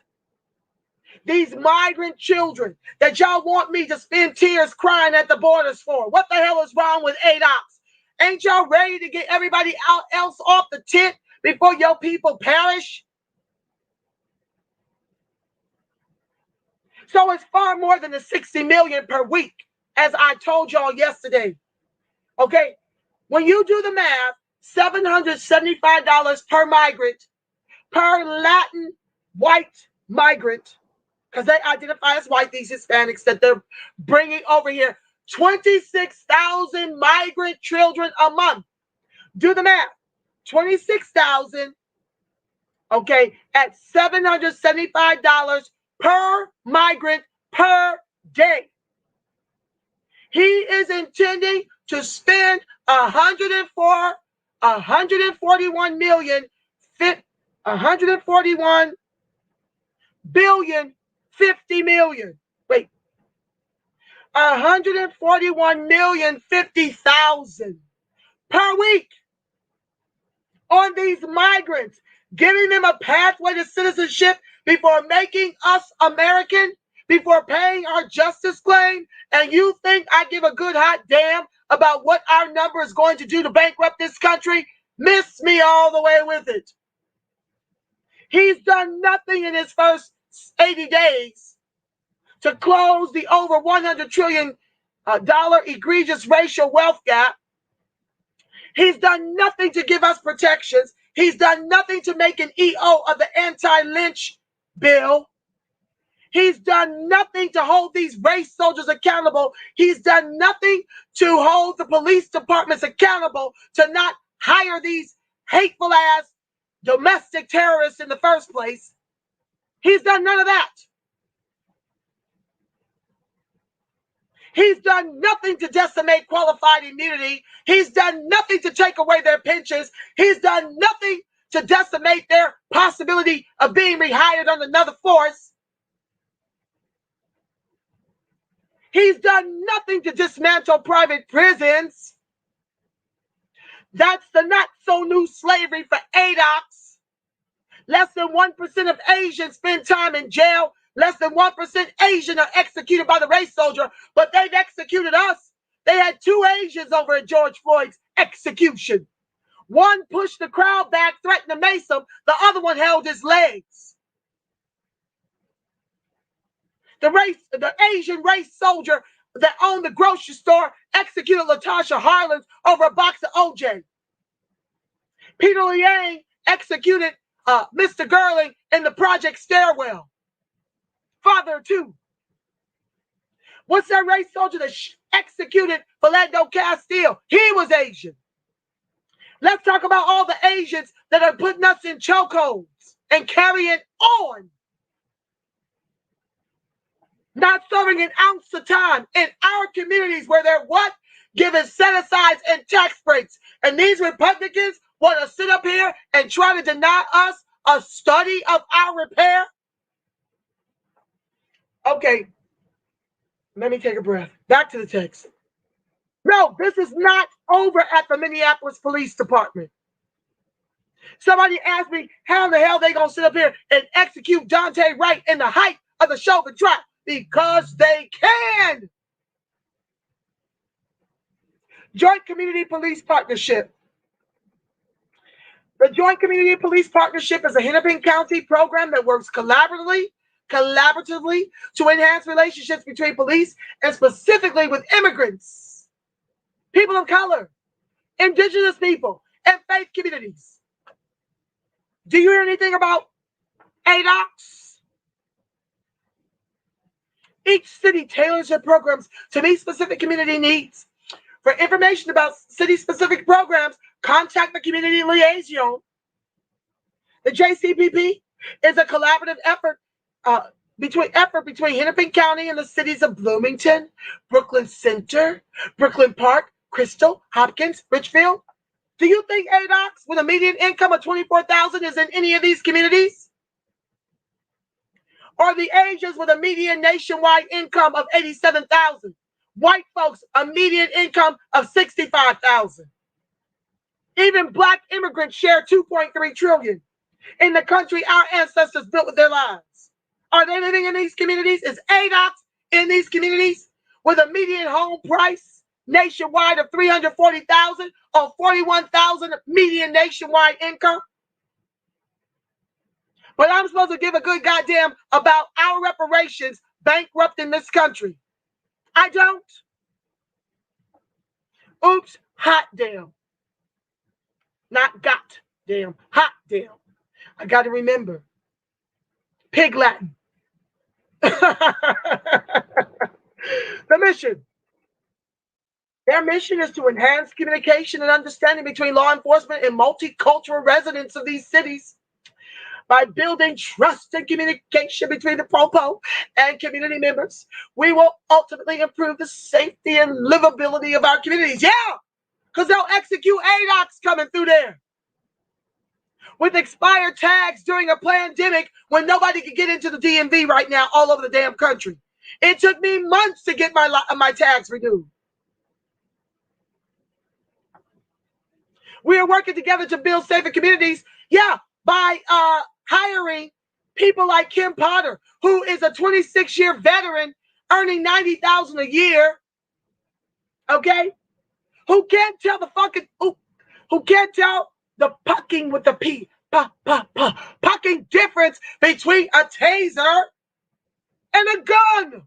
These migrant children that y'all want me to spend tears crying at the borders for. What the hell is wrong with ADOX? Ain't y'all ready to get everybody else off the tent before your people perish? So it's far more than the 60 million per week, as I told y'all yesterday. Okay, when you do the math, $775 per migrant, per Latin white migrant, because they identify as white, these Hispanics that they're bringing over here. 26,000 migrant children a month. Do the math. 26,000, okay, at $775 per migrant per day. He is intending to spend 141 billion 50 million. Wait. 141,050,000 per week on these migrants, giving them a pathway to citizenship before making us American, before paying our justice claim. And you think I give a good hot damn about what our number is going to do to bankrupt this country? Miss me all the way with it. He's done nothing in his first 80 days to close the over $100 trillion egregious racial wealth gap. He's done nothing to give us protections. He's done nothing to make an EO of the anti-lynch bill. He's done nothing to hold these race soldiers accountable. He's done nothing to hold the police departments accountable to not hire these hateful ass domestic terrorists in the first place. He's done none of that. He's done nothing to decimate qualified immunity. He's done nothing to take away their pensions. He's done nothing to decimate their possibility of being rehired on another force. He's done nothing to dismantle private prisons. That's the not so new slavery for ADOX. Less than 1% of Asians spend time in jail. Less than 1% Asian are executed by the race soldier, but they've executed us. They had 2 Asians over at George Floyd's execution. One pushed the crowd back, threatened to mace him. The other one held his legs. The Asian race soldier that owned the grocery store executed Latasha Harlins over a box of OJ. Peter Liang executed Mr. Girling in the Project Stairwell. Father of 2. What's that race soldier that executed Philando Castile? He was Asian. Let's talk about all the Asians that are putting us in chokeholds and carrying on. Not serving an ounce of time in our communities where they're what? Giving set-asides and tax breaks. And these Republicans want to sit up here and try to deny us a study of our repair? Okay, let me take a breath. Back to the text. No, this is not over at the Minneapolis Police Department. Somebody asked me how in the hell they gonna sit up here and execute Daunte Wright in the height of the Chauvin trial. Because they can. Joint Community Police Partnership. The Joint Community Police Partnership is a Hennepin County program that works collaboratively to enhance relationships between police and specifically with immigrants, people of color, indigenous people, and faith communities. Do you hear anything about ADOX? Each city tailors their programs to meet specific community needs. For information about city-specific programs, contact the community liaison. The JCPP is a collaborative effort between Hennepin County and the cities of Bloomington, Brooklyn Center, Brooklyn Park, Crystal, Hopkins, Richfield. Do you think ADOCs with a median income of $24,000 is in any of these communities? Or the Asians with a median nationwide income of $87,000? White folks, a median income of $65,000. Even Black immigrants share $2.3 trillion in the country our ancestors built with their lives. Are they living in these communities? Is ADOCs in these communities with a median home price nationwide of $340,000 or $41,000 median nationwide income? But I'm supposed to give a good goddamn about our reparations bankrupting this country. I don't. Oops, hot damn. Not got damn, hot damn. I got to remember. Pig Latin. The mission. Their mission is to enhance communication and understanding between law enforcement and multicultural residents of these cities by building trust and communication between the popo and community members. We will ultimately improve the safety and livability of our communities. Yeah, because they'll execute ADOCs coming through there with expired tags during a pandemic when nobody could get into the DMV right now all over the damn country. It took me months to get my tags renewed. We are working together to build safer communities, by hiring people like Kim Potter, who is a 26-year veteran earning $90,000 a year, okay? Who can't tell who can't tell the pucking with the P, pucking difference between a taser and a gun.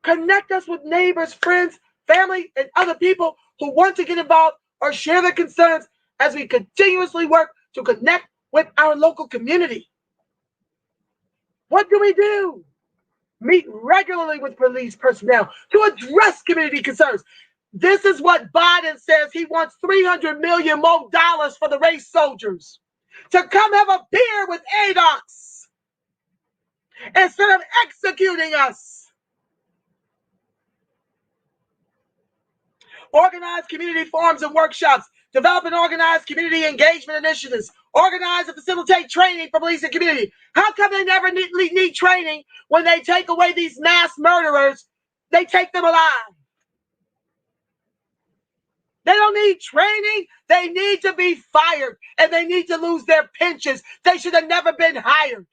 Connect us with neighbors, friends, family, and other people who want to get involved or share their concerns as we continuously work to connect with our local community. What do? Meet regularly with police personnel to address community concerns. This is what Biden says. He wants $300 million more dollars for the race soldiers to come have a beer with ADOCs instead of executing us. Organize community forums and workshops, develop and organize community engagement initiatives, organize and facilitate training for police and community. How come they never need training when they take away these mass murderers? They take them alive. They don't need training. They need to be fired and they need to lose their pensions. They should have never been hired.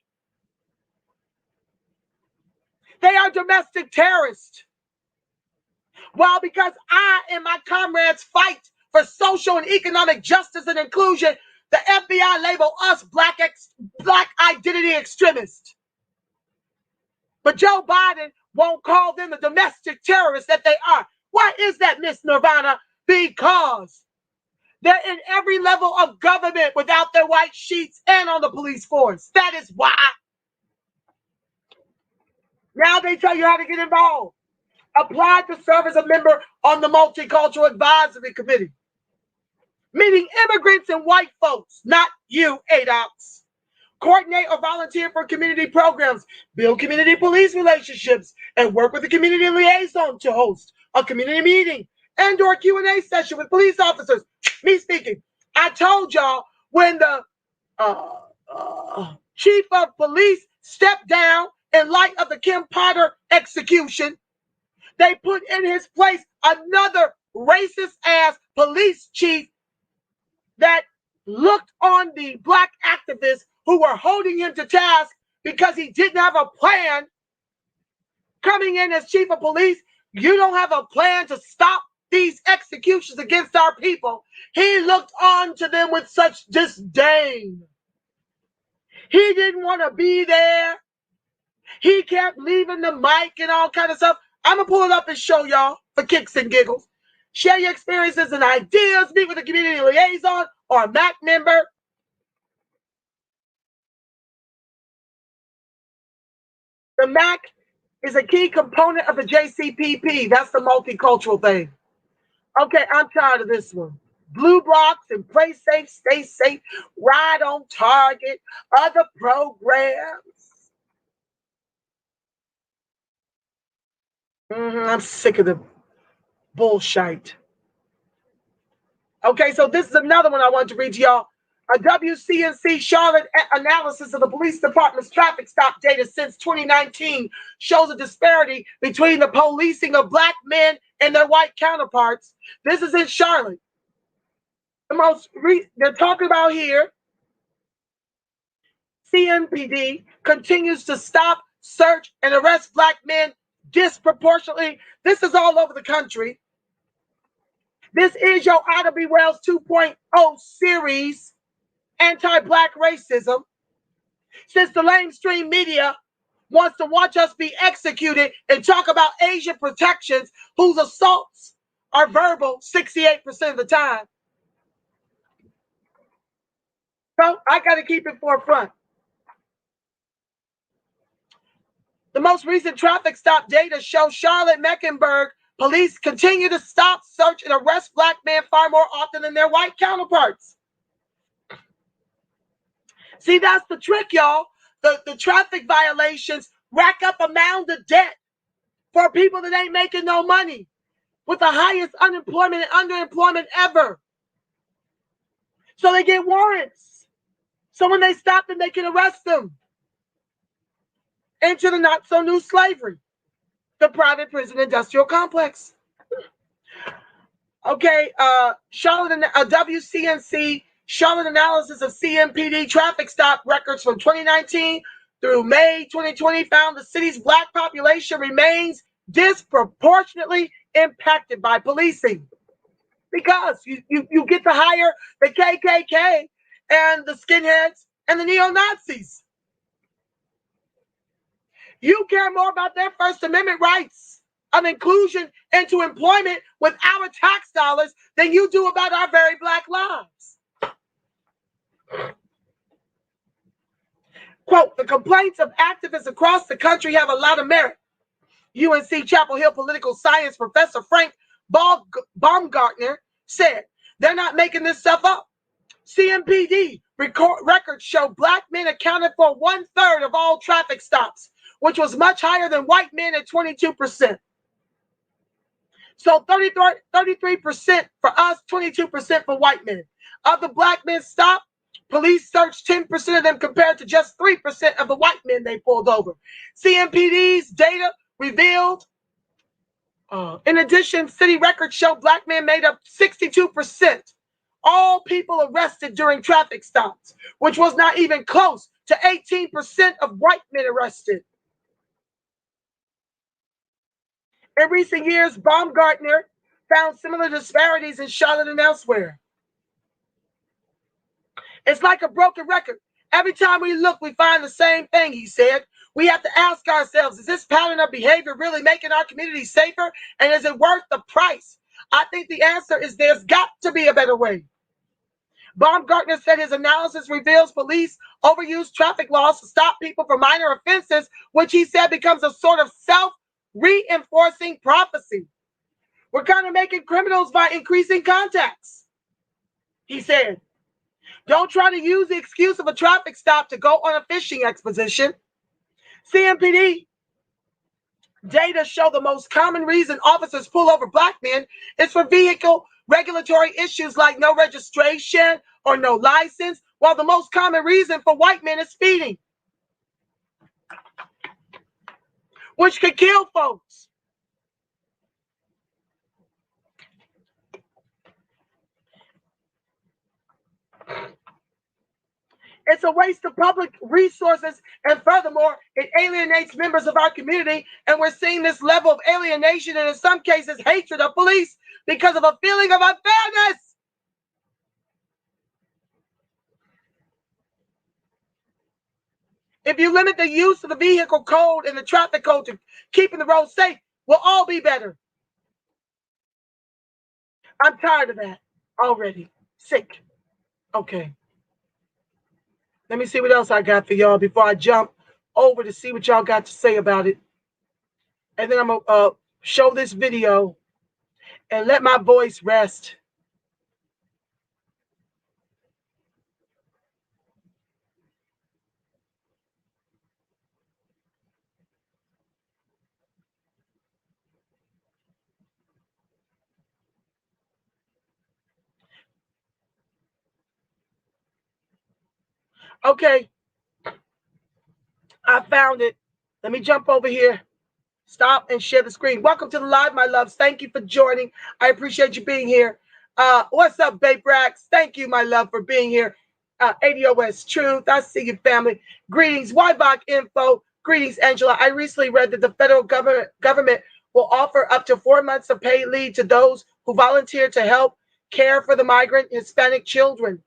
They are domestic terrorists. Well, because I and my comrades fight for social and economic justice and inclusion, the FBI label us black identity extremists. But Joe Biden won't call them the domestic terrorists that they are. Why is that, Miss Nirvana? Because they're in every level of government without their white sheets and on the police force. That is why. Now they tell you how to get involved. Apply to serve as a member on the Multicultural Advisory Committee. Meeting immigrants and white folks, not you, ADOCs. Coordinate or volunteer for community programs. Build community police relationships and work with a community liaison to host a community meeting and or Q&A session with police officers. Me speaking. I told y'all when the chief of police stepped down in light of the Kim Potter execution, they put in his place another racist-ass police chief that looked on the black activists who were holding him to task because he didn't have a plan. Coming in as chief of police, you don't have a plan to stop these executions against our people. He looked on to them with such disdain. He didn't want to be there. He kept leaving the mic and all kind of stuff. I'm going to pull it up and show y'all for kicks and giggles. Share your experiences and ideas. Meet with a community liaison or a MAC member. The MAC is a key component of the JCPP. That's the multicultural thing. Okay, I'm tired of this one. Blue blocks and play safe, stay safe, ride on target, other programs. I'm sick of the bullshit. Okay, so this is another one I want to read to y'all. A WCNC Charlotte analysis of the police department's traffic stop data since 2019 shows a disparity between the policing of black men and their white counterparts. This is in Charlotte. They're talking about here, CMPD continues to stop, search, and arrest black men disproportionately. This is all over the country. This is your Ida B. Wells 2.0 series, anti-black racism. Since the mainstream media wants to watch us be executed and talk about Asian protections whose assaults are verbal 68% of the time. So I got to keep it forefront. The most recent traffic stop data shows Charlotte-Mecklenburg police continue to stop, search, and arrest black men far more often than their white counterparts. See, that's the trick, y'all. The traffic violations rack up a mound of debt for people that ain't making no money with the highest unemployment and underemployment ever. So they get warrants. So when they stop them, they can arrest them. Into the not-so-new slavery, the private prison industrial complex. Okay, Charlotte, WCNC, Charlotte analysis of CMPD traffic stop records from 2019 through May 2020 found the city's black population remains disproportionately impacted by policing. Because you get to hire the KKK and the skinheads and the neo-Nazis. You care more about their First Amendment rights of inclusion into employment with our tax dollars than you do about our very black lives. Quote, the complaints of activists across the country have a lot of merit. UNC Chapel Hill political science professor Frank Baumgartner said, they're not making this stuff up. CMPD records show black men accounted for 1/3 of all traffic stops, which was much higher than white men at 22%. So 33% for us, 22% for white men. Of the black men stopped, police searched 10% of them compared to just 3% of the white men they pulled over. CMPD's data revealed, in addition, city records show black men made up 62%. All people arrested during traffic stops, which was not even close to 18% of white men arrested. In recent years, Baumgartner found similar disparities in Charlotte and elsewhere. It's like a broken record. Every time we look, we find the same thing, he said. We have to ask ourselves, is this pattern of behavior really making our community safer? And is it worth the price? I think the answer is there's got to be a better way. Baumgartner said his analysis reveals police overuse traffic laws to stop people for minor offenses, which he said becomes a sort of self-reinforcing prophecy. We're kind of making criminals by increasing contacts, he said. Don't try to use the excuse of a traffic stop to go on a fishing expedition. CMPD data show the most common reason officers pull over black men is for vehicle regulatory issues like no registration or no license, while the most common reason for white men is speeding, which could kill folks. It's a waste of public resources, and furthermore, it alienates members of our community, and we're seeing this level of alienation and in some cases hatred of police because of a feeling of unfairness. If you limit the use of the vehicle code and the traffic code to keeping the road safe, we'll all be better. I'm tired of that already. Sick. Okay. Let me see what else I got for y'all before I jump over to see what y'all got to say about it. And then I'm going to show this video and let my voice rest. Okay, I found it. Let me jump over here. Stop and share the screen. Welcome to the live, my loves. Thank you for joining. I appreciate you being here. What's up, Babe Rax? Thank you, my love, for being here. ADOS Truth. I see you, family. Greetings, YVOC Info. Greetings, Angela. I recently read that the federal government will offer up to 4 months of paid leave to those who volunteer to help care for the migrant Hispanic children.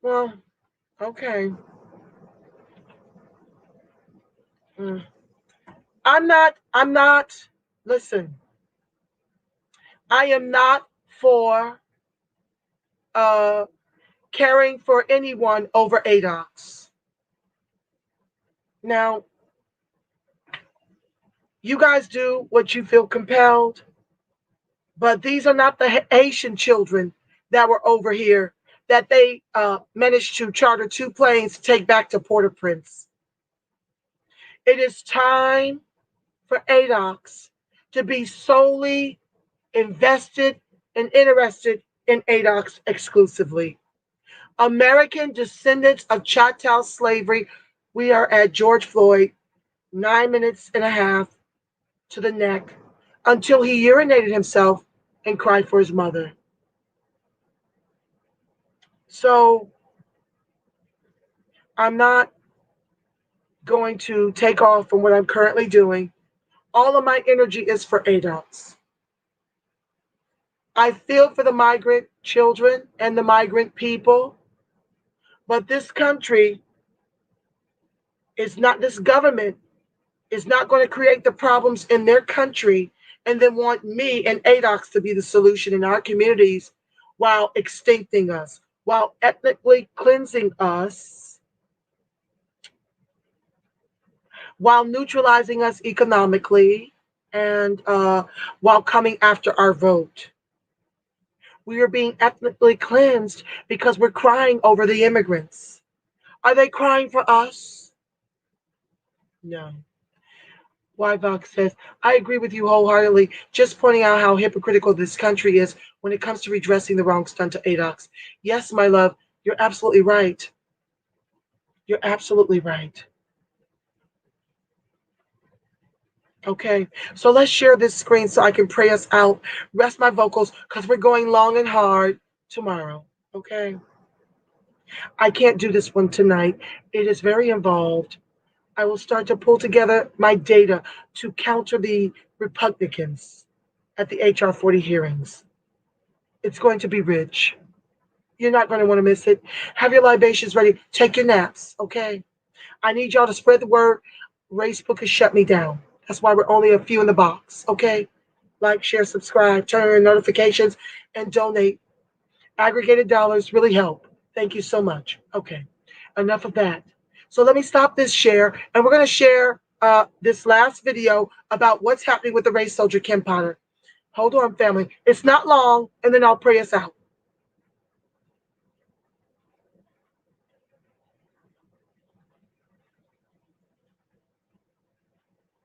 Well, okay. I'm not, listen, I am not for caring for anyone over ADOX. Now, you guys do what you feel compelled, but these are not the Haitian children that were over here that they managed to charter 2 planes to take back to Port-au-Prince. It is time for ADOX to be solely invested and interested in ADOX exclusively. American descendants of chattel slavery, we are at George Floyd, 9.5 minutes to the neck until he urinated himself and cried for his mother. So I'm not going to take off from what I'm currently doing. All of my energy is for ADOX. I feel for the migrant children and the migrant people, but this country is not, this government is not going to create the problems in their country and then want me and ADOX to be the solution in our communities while extincting us, while ethnically cleansing us, while neutralizing us economically, and while coming after our vote. We are being ethnically cleansed because we're crying over the immigrants. Are they crying for us? No. YVOC says, I agree with you wholeheartedly, just pointing out how hypocritical this country is when it comes to redressing the wrongs done to ADOX. Yes, my love, you're absolutely right. You're absolutely right. Okay, so let's share this screen so I can pray us out, rest my vocals, because we're going long and hard tomorrow, okay? I can't do this one tonight. It is very involved. I will start to pull together my data to counter the Republicans at the HR 40 hearings. It's going to be rich. You're not going to want to miss it. Have your libations ready. Take your naps, okay? I need y'all to spread the word. Facebook has shut me down. That's why we're only a few in the box, okay? Like, share, subscribe, turn on notifications, and donate. Aggregated dollars really help. Thank you so much. Okay, enough of that. So let me stop this share, and we're going to share this last video about what's happening with the race soldier, Kim Potter. Hold on, family. It's not long, and then I'll pray us out.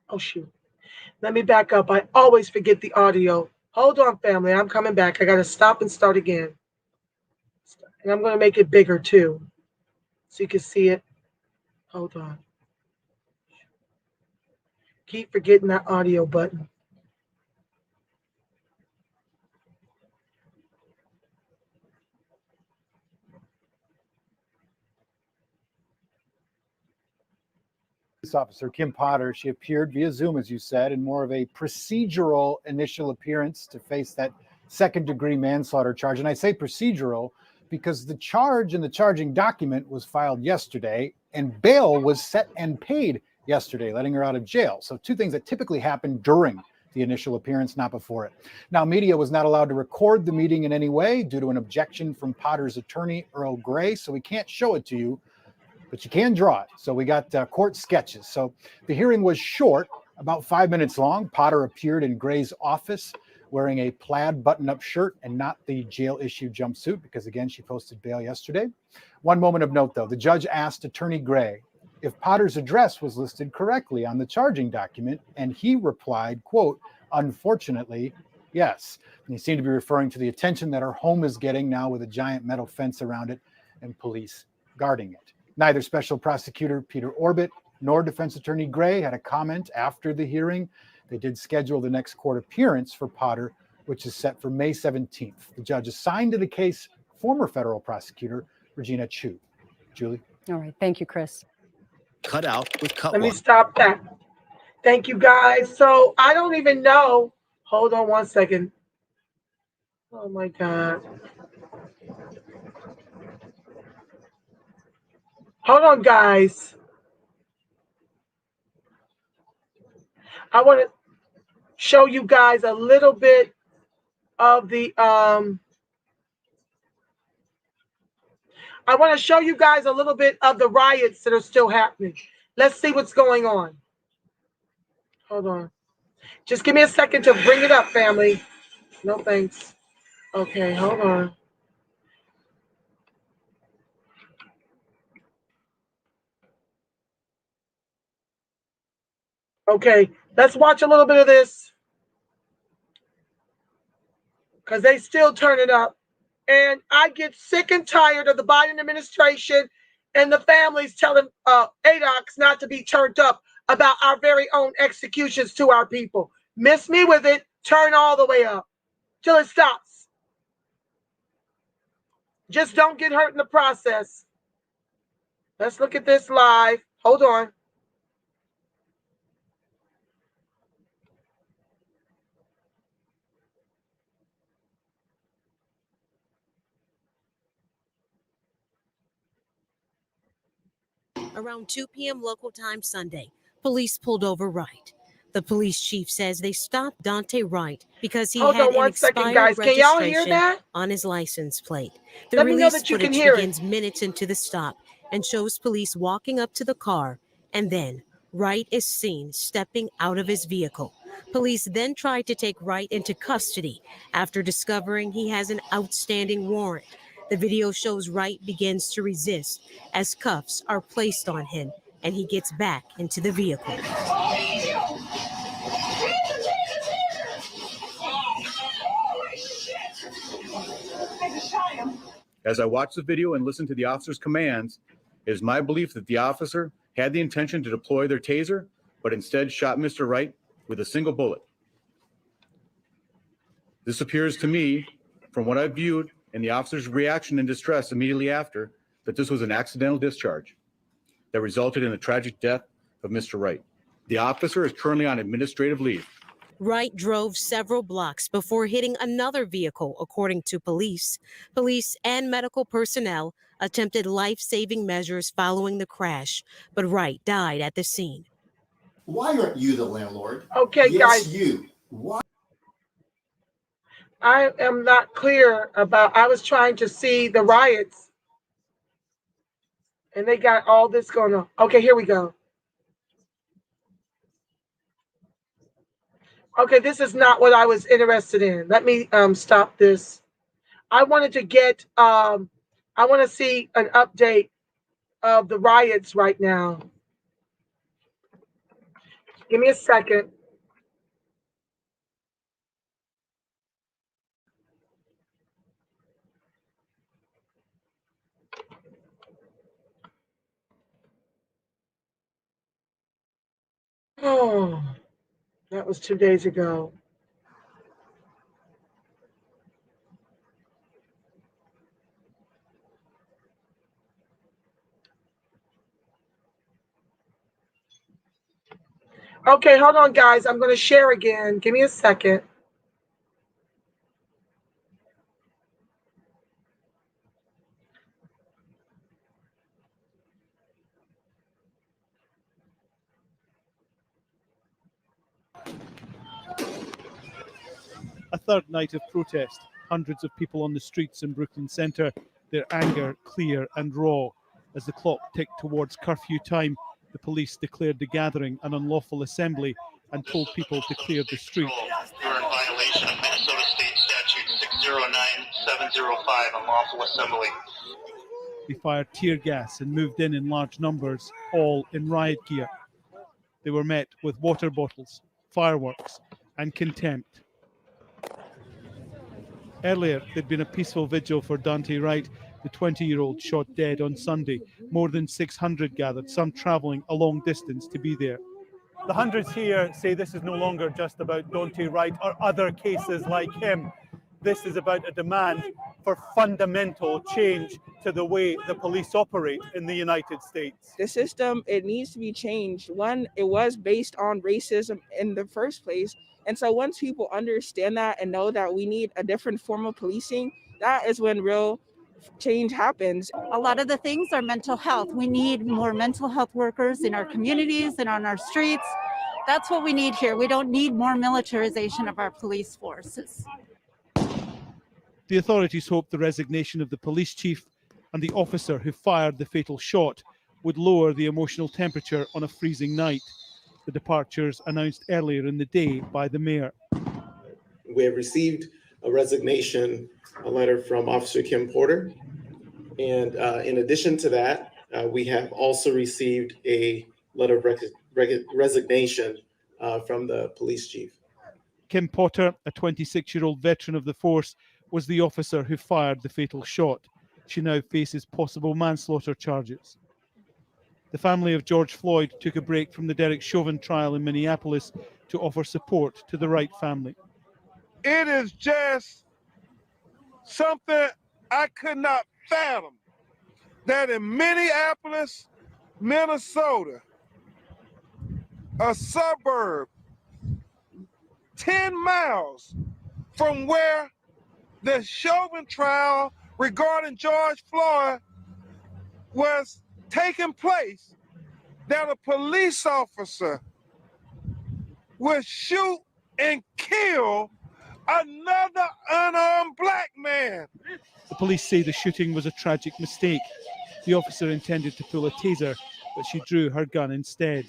Oh, shoot. Let me back up. I always forget the audio. Hold on, family. I'm coming back. I got to stop and start again. And I'm going to make it bigger, too, so you can see it. Hold on. Keep forgetting that audio button. Officer Kim Potter, she appeared via Zoom, as you said, in more of a procedural initial appearance to face that second-degree manslaughter charge. And I say procedural because the charge in the charging document was filed yesterday, and bail was set and paid yesterday, letting her out of jail. So 2 things that typically happen during the initial appearance, not before it. Now, media was not allowed to record the meeting in any way due to an objection from Potter's attorney, Earl Gray, so we can't show it to you, but you can draw it. So we got court sketches. So the hearing was short, about 5 minutes long. Potter appeared in Gray's office wearing a plaid button-up shirt and not the jail-issued jumpsuit because, again, she posted bail yesterday. One moment of note, though. The judge asked Attorney Gray if Potter's address was listed correctly on the charging document, and he replied, quote, unfortunately, Yes, and he seemed to be referring to the attention that her home is getting now with a giant metal fence around it and police guarding it. Neither Special Prosecutor Peter Orbit nor Defense Attorney Gray had a comment after the hearing. They did schedule the next court appearance for Potter, which is set for May 17th. The judge assigned to the case former federal prosecutor Regina Chu. Julie? All right. Thank you, Chris. Cut out with cut Let one. me stop that. Thank you, guys. So I don't even know. Hold on one second. Oh, my God. Hold on, guys. I want to show you guys a little bit of the I want to show you guys a little bit of the riots that are still happening. Let's see what's going on. Hold on. Just give me a second to bring it up, family. No thanks. Okay, hold on. Okay, let's watch a little bit of this. Because they still turn it up. And I get sick and tired of the Biden administration and the families telling ADOCs not to be turned up about our very own executions to our people. Miss me with it, turn all the way up till it stops. Just don't get hurt in the process. Let's look at this live. Hold on. Around 2 p.m. local time Sunday, police pulled over Wright. The police chief says they stopped Daunte Wright because he had an expired registration on his license plate. The release footage begins minutes into the stop and shows police walking up to the car, and then Wright is seen stepping out of his vehicle. Police then tried to take Wright into custody after discovering he has an outstanding warrant. The video shows Wright begins to resist as cuffs are placed on him and he gets back into the vehicle. As I watch the video and listen to the officer's commands, it is my belief that the officer had the intention to deploy their taser, but instead shot Mr. Wright with a single bullet. This appears to me, from what I've viewed and the officer's reaction and distress immediately after, that this was an accidental discharge that resulted in the tragic death of Mr. Wright. The officer is currently on administrative leave. Wright drove several blocks before hitting another vehicle, according to police. Police and medical personnel attempted life-saving measures following the crash, but Wright died at the scene. Why aren't you the landlord? Okay, yes, guys. You. Why? I am not clear about, I was trying to see the riots and they got all this going on. Okay, here we go. Okay, this is not what I was interested in. Let me stop this. I wanted to get, I want to see an update of the riots right now. Give me a second. Oh, that was 2 days ago. Okay, hold on, guys. I'm going to share again. Give me a second. A third night of protest. Hundreds of people on the streets in Brooklyn Center, their anger clear and raw. As the clock ticked towards curfew time, the police declared the gathering an unlawful assembly and told people to clear the street. You're in violation of Minnesota State Statute 609705, unlawful assembly. They fired tear gas and moved in large numbers, all in riot gear. They were met with water bottles, fireworks, and contempt. Earlier, there'd been a peaceful vigil for Daunte Wright, the 20-year-old shot dead on Sunday. More than 600 gathered, some travelling a long distance to be there. The hundreds here say this is no longer just about Daunte Wright or other cases like him. This is about a demand for fundamental change to the way the police operate in the United States. The system, it needs to be changed. One, it was based on racism in the first place. And so once people understand that and know that we need a different form of policing, that is when real change happens. A lot of the things are mental health. We need more mental health workers in our communities and on our streets. That's what we need here. We don't need more militarization of our police forces. The authorities hope the resignation of the police chief and the officer who fired the fatal shot would lower the emotional temperature on a freezing night. The departures announced earlier in the day by the mayor. We have received a resignation, a letter from Officer Kim Porter. And in addition to that, we have also received a letter of resignation from the police chief. Kim Potter, a 26-year-old veteran of the force, was the officer who fired the fatal shot. She now faces possible manslaughter charges. The family of George Floyd took a break from the Derek Chauvin trial in Minneapolis to offer support to the Wright family. It is just something I could not fathom that in Minneapolis, Minnesota, a suburb 10 miles from where the Chauvin trial regarding George Floyd was taking place, that a police officer would shoot and kill another unarmed black man. The police say the shooting was a tragic mistake. The officer intended to pull a taser, but she drew her gun instead.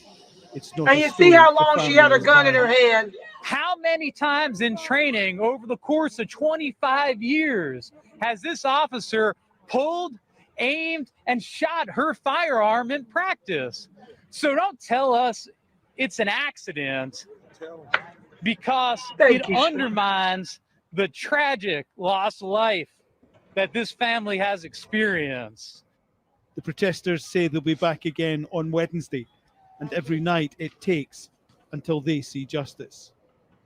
It's not. And you see how long she had her gun in her hand. How many times in training over the course of 25 years has this officer pulled, aimed, and shot her firearm in practice? So don't tell us it's an accident, because it undermines the tragic lost life that this family has experienced. The protesters say they'll be back again on Wednesday, and every night it takes until they see justice.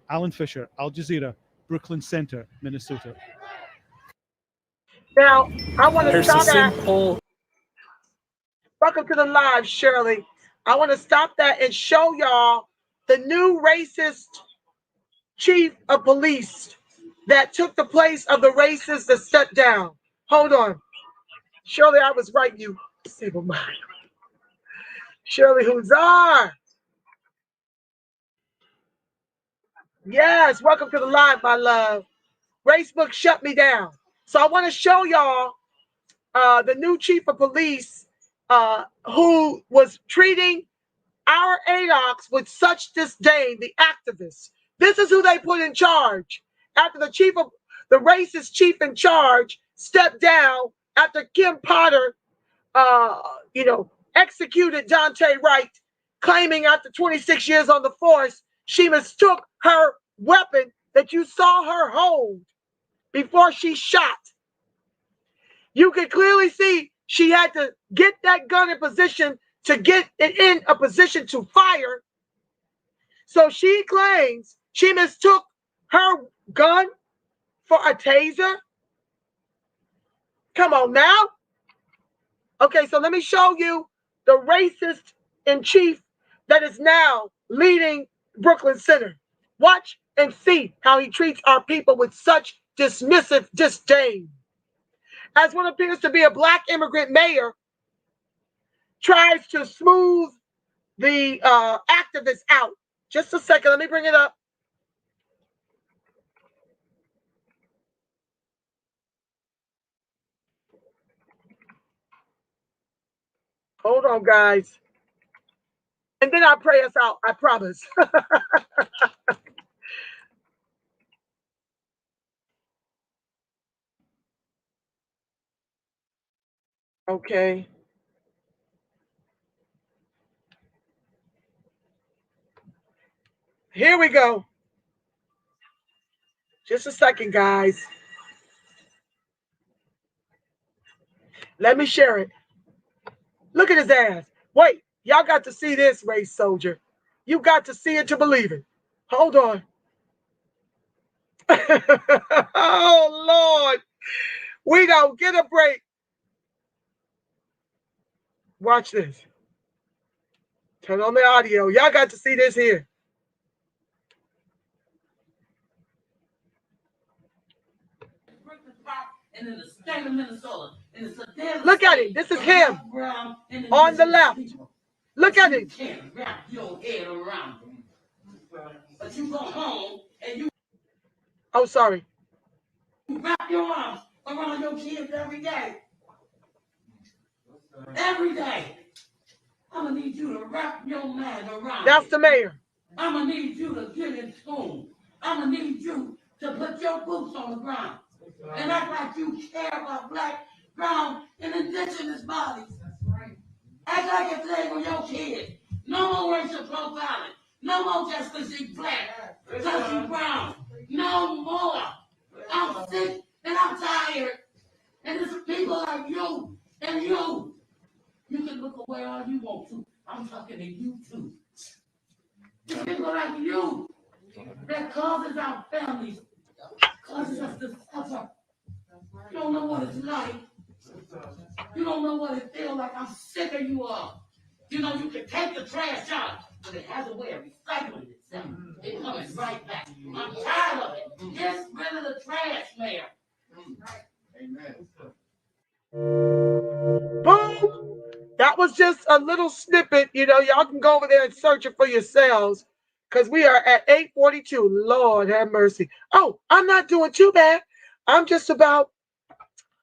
Alan Fisher, Al Jazeera, Brooklyn Center, Minnesota. Now, I want to stop that. Welcome to the live, Shirley. I want to stop that and show y'all the new racist chief of police that took the place of the racist that stepped down. Hold on. Shirley, I was right, you single mind. Shirley Huzar. Yes, welcome to the live, my love. Racebook shut me down. So I want to show y'all the new chief of police who was treating our ADOCs with such disdain, the activists. This is who they put in charge. After the racist chief in charge stepped down after Kim Potter, executed Daunte Wright, claiming after 26 years on the force, she mistook her weapon that you saw her hold before she shot. You could clearly see she had to get that gun in position to get it in a position to fire. So she claims she mistook her gun for a taser. Come on now. Okay, so let me show you the racist in chief that is now leading Brooklyn Center. Watch and see how he treats our people with such dismissive disdain. As what appears to be a black immigrant mayor tries to smooth the activists out. Just a second, let me bring it up. Hold on, guys. And then I'll pray us out, I promise. Okay. Here we go. Just a second, guys. Let me share it. Look at his ass. Wait, y'all got to see this, race soldier. You got to see it to believe it. Hold on. Oh, Lord. We don't get a break. Watch this. Turn on the audio. Y'all got to see this here. Look at it. This is him on the left. Look at it. But you go home and you. Oh, sorry. You wrap your arms around your kids every day. Every day. I'm going to need you to wrap your mind around. That's the mayor. I'm going to need you to get in school. I'm going to need you to put your boots on the ground. And act like you care about black, brown, and indigenous bodies. Act like it's there on your kids. No more racial profiling. No more just because you black, because you brown. No more. I'm sick and I'm tired. And it's people like you and you. You can look away all you want to. I'm talking to you too. It's people like you that causes our families, causes us to suffer. You don't know what it's like. You don't know what it feels like. I'm sick of you all. You know, you can take the trash out, but it has a way of recycling itself. It comes right back. I'm tired of it. Get rid of the trash, Mayor. Amen. Boom! That was just a little snippet. You know, y'all can go over there and search it for yourselves because we are at 8:42. Lord have mercy. Oh, I'm not doing too bad. I'm just about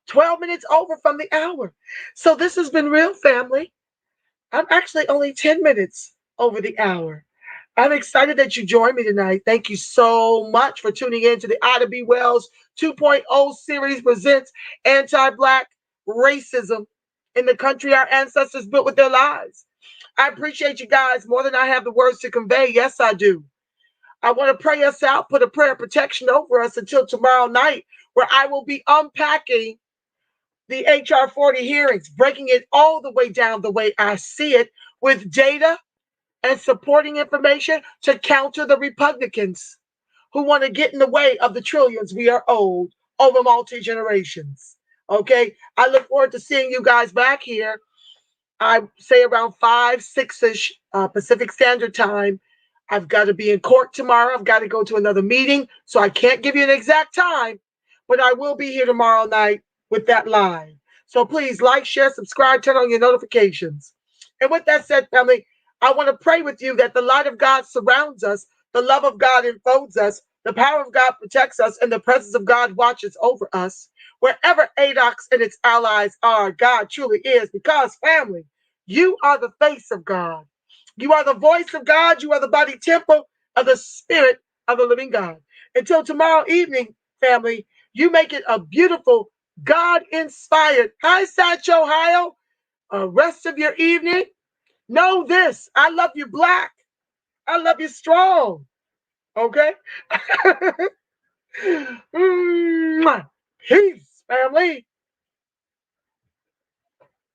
12 minutes over from the hour. So this has been real, family. I'm actually only 10 minutes over the hour. I'm excited that you joined me tonight. Thank you so much for tuning in to the Ida B. Wells 2.0 series presents Anti-Black Racism in the Country Our Ancestors Built with Their Lives. I appreciate you guys more than I have the words to convey. Yes, I do. I want to pray us out, put a prayer of protection over us until tomorrow night, where I will be unpacking the HR 40 hearings, breaking it all the way down the way I see it with data and supporting information to counter the Republicans who want to get in the way of the trillions we are owed over multi-generations. Okay, I look forward to seeing you guys back here. I say around 5, 6-ish Pacific Standard Time. I've got to be in court tomorrow. I've got to go to another meeting, so I can't give you an exact time, but I will be here tomorrow night with that live. So please like, share, subscribe, turn on your notifications. And with that said, family, I want to pray with you that the light of God surrounds us, the love of God enfolds us, the power of God protects us, and the presence of God watches over us. Wherever ADOX and its allies are, God truly is, because, family, you are the face of God. You are the voice of God. You are the body temple of the Spirit of the living God. Until tomorrow evening, family, you make it a beautiful, God-inspired, hi, Satch, Ohio, rest of your evening. Know this, I love you black. I love you strong. Okay? Peace, family.